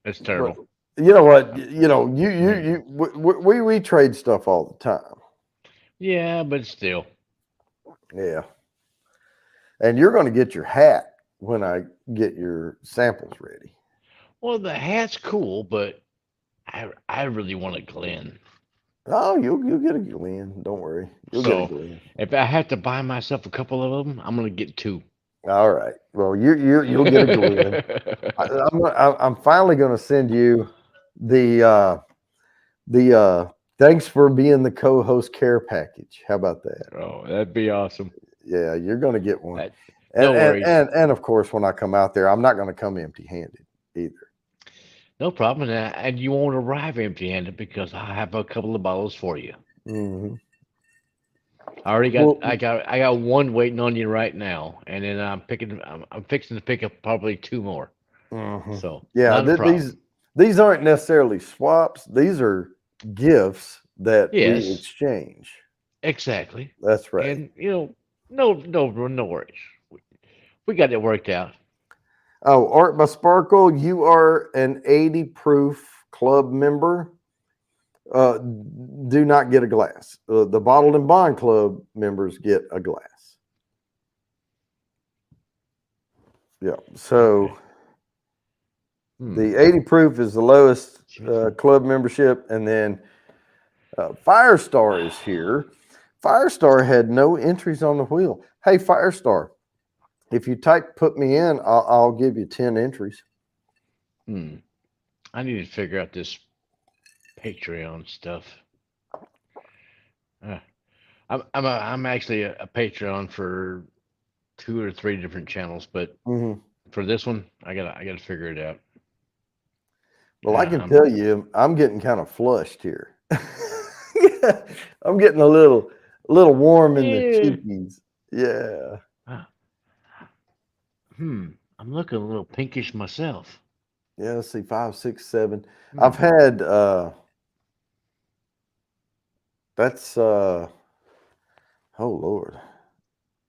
It's terrible. But, you know what? You know, we trade stuff all the time. Yeah, but still. Yeah. And you're going to get your hat when I get your samples ready. Well, the hat's cool, but I really want a Glen. Oh, you'll get a Glen. Don't worry, you'll get a So Glen. if I have to buy myself a couple of them, I'm gonna get two. All right. Well, you'll get a Glen. I'm finally going to send you the thanks for being the co-host care package. How about that? Oh, that'd be awesome. Yeah, you're going to get one. That, And no and worries. and and of course, when I come out there, I'm not going to come empty-handed either. No problem. And you won't arrive empty-handed because I have a couple of bottles for you. Hmm. I already got Well, I got one waiting on you right now, and then I'm fixing to pick up probably two more. hmm, So yeah, not a problem. these aren't necessarily swaps. These are gifts that we Yes, exchange. exactly. That's right. And no worries. We got it worked out. Oh, Art by Sparkle, you are an 80 proof club member. Do not get a glass. The Bottled and Bond Club members get a glass. Yeah. Okay. So Hmm. the 80 proof is the lowest club membership. And then Firestar is here. Firestar had no entries on the wheel. Hey, Firestar, if you type put me in, I'll give you 10 entries. Hmm. I need to figure out this Patreon stuff. Uh, I'm actually a Patreon for two or three different channels, but Hmm. for this one, I gotta figure it out. Well, I can I'm tell you, I'm getting kind of flushed here. Yeah, I'm getting a little warm in the yeah. cheekies. Yeah. uh, I'm looking a little pinkish myself. Yeah, let's see, 5, 6, 7. I've Hmm. had that's oh Lord.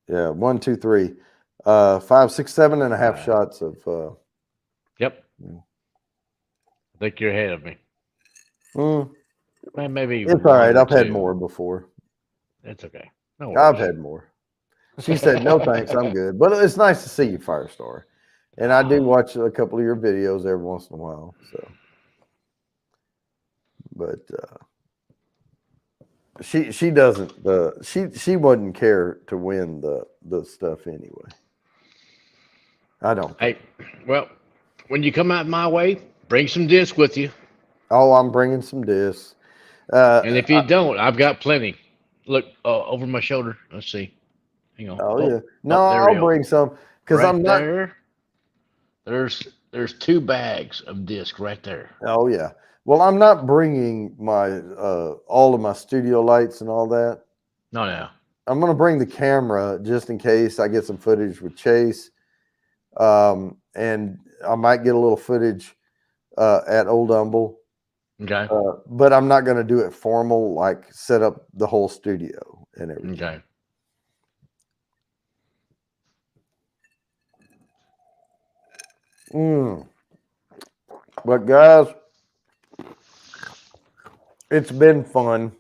Yeah, 1, 2, 3. 5, 6, 7.5 Uh, shots of yep. mm, I think you're ahead of me. mm, Maybe it's all one right. or I've had two. more before. It's okay. No I've worries. had more. She said, no thanks, I'm good. But it's nice to see you, Firestar. And I do watch a couple of your videos every once in a while. So but she doesn't she wouldn't care to win the stuff anyway. I don't think. Hey, well, when you come out my way, bring some discs with you. Oh, I'm bringing some discs. And if I, you don't, I've got plenty. Look over my shoulder. Let's see. Hang on. oh Oh, yeah, no, oh, there we I'll go. bring some because Right I'm not. there. There's two bags of disc right there. Oh yeah, well, I'm not bringing my all of my studio lights and all that. No, no. I'm gonna bring the camera just in case I get some footage with Chase, and I might get a little footage at Old Humble. Okay. But I'm not going to do it formal, like set up the whole studio and everything. Okay. Mm. But guys, it's been fun,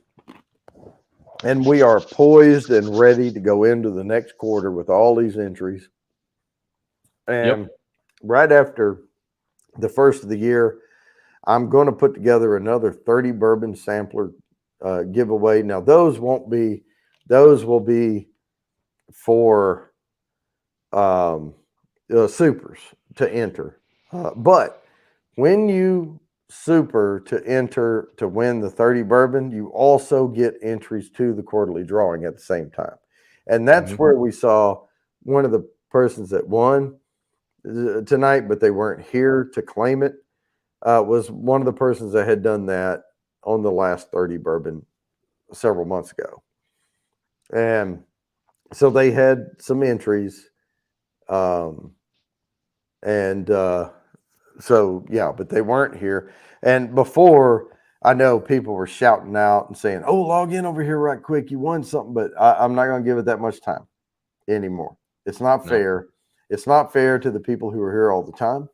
and we are poised and ready to go into the next quarter with all these entries. And Yep. right after the first of the year, I'm going to put together another 30 bourbon sampler giveaway. Now those will be for supers to enter. But when you super to enter to win the 30 bourbon, you also get entries to the quarterly drawing at the same time. And that's Hmm. where we saw one of the persons that won tonight, but they weren't here to claim it, was one of the persons that had done that on the last 30 bourbon several months ago. And so they had some entries. Um, and so yeah, but they weren't here. And before, I know people were shouting out and saying, "Oh, log in over here right quick, you won something." But I'm not going to give it that much time anymore. It's not No. fair. It's not fair to the people who are here all the time,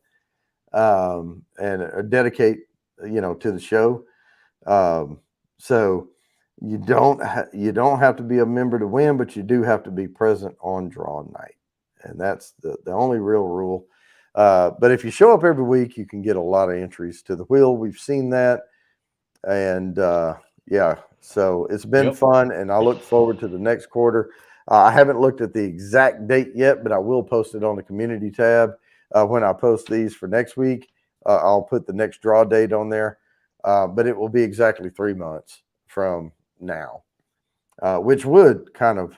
and dedicate, to the show. Um, so you don't have to be a member to win, but you do have to be present on draw night, and that's the only real rule. But if you show up every week, you can get a lot of entries to the wheel. We've seen that. And yeah, so it's been fun, and I look forward to the next quarter. I haven't looked at the exact date yet, but I will post it on the community tab when I post these for next week. I'll put the next draw date on there, but it will be exactly 3 months from now, which would kind of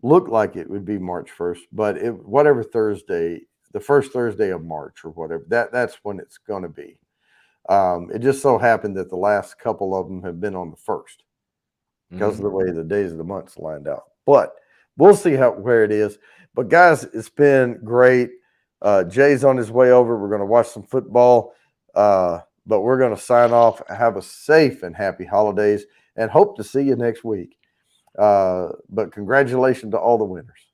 look like it would be March 1st, but whatever Thursday, the first Thursday of March or whatever, that's when it's going to be. It just so happened that the last couple of them have been on the 1st because of the way the days of the months lined out. But we'll see where it is. But guys, it's been great. Jay's on his way over. We're going to watch some football, but we're going to sign off. Have a safe and happy holidays, and hope to see you next week. But congratulations to all the winners.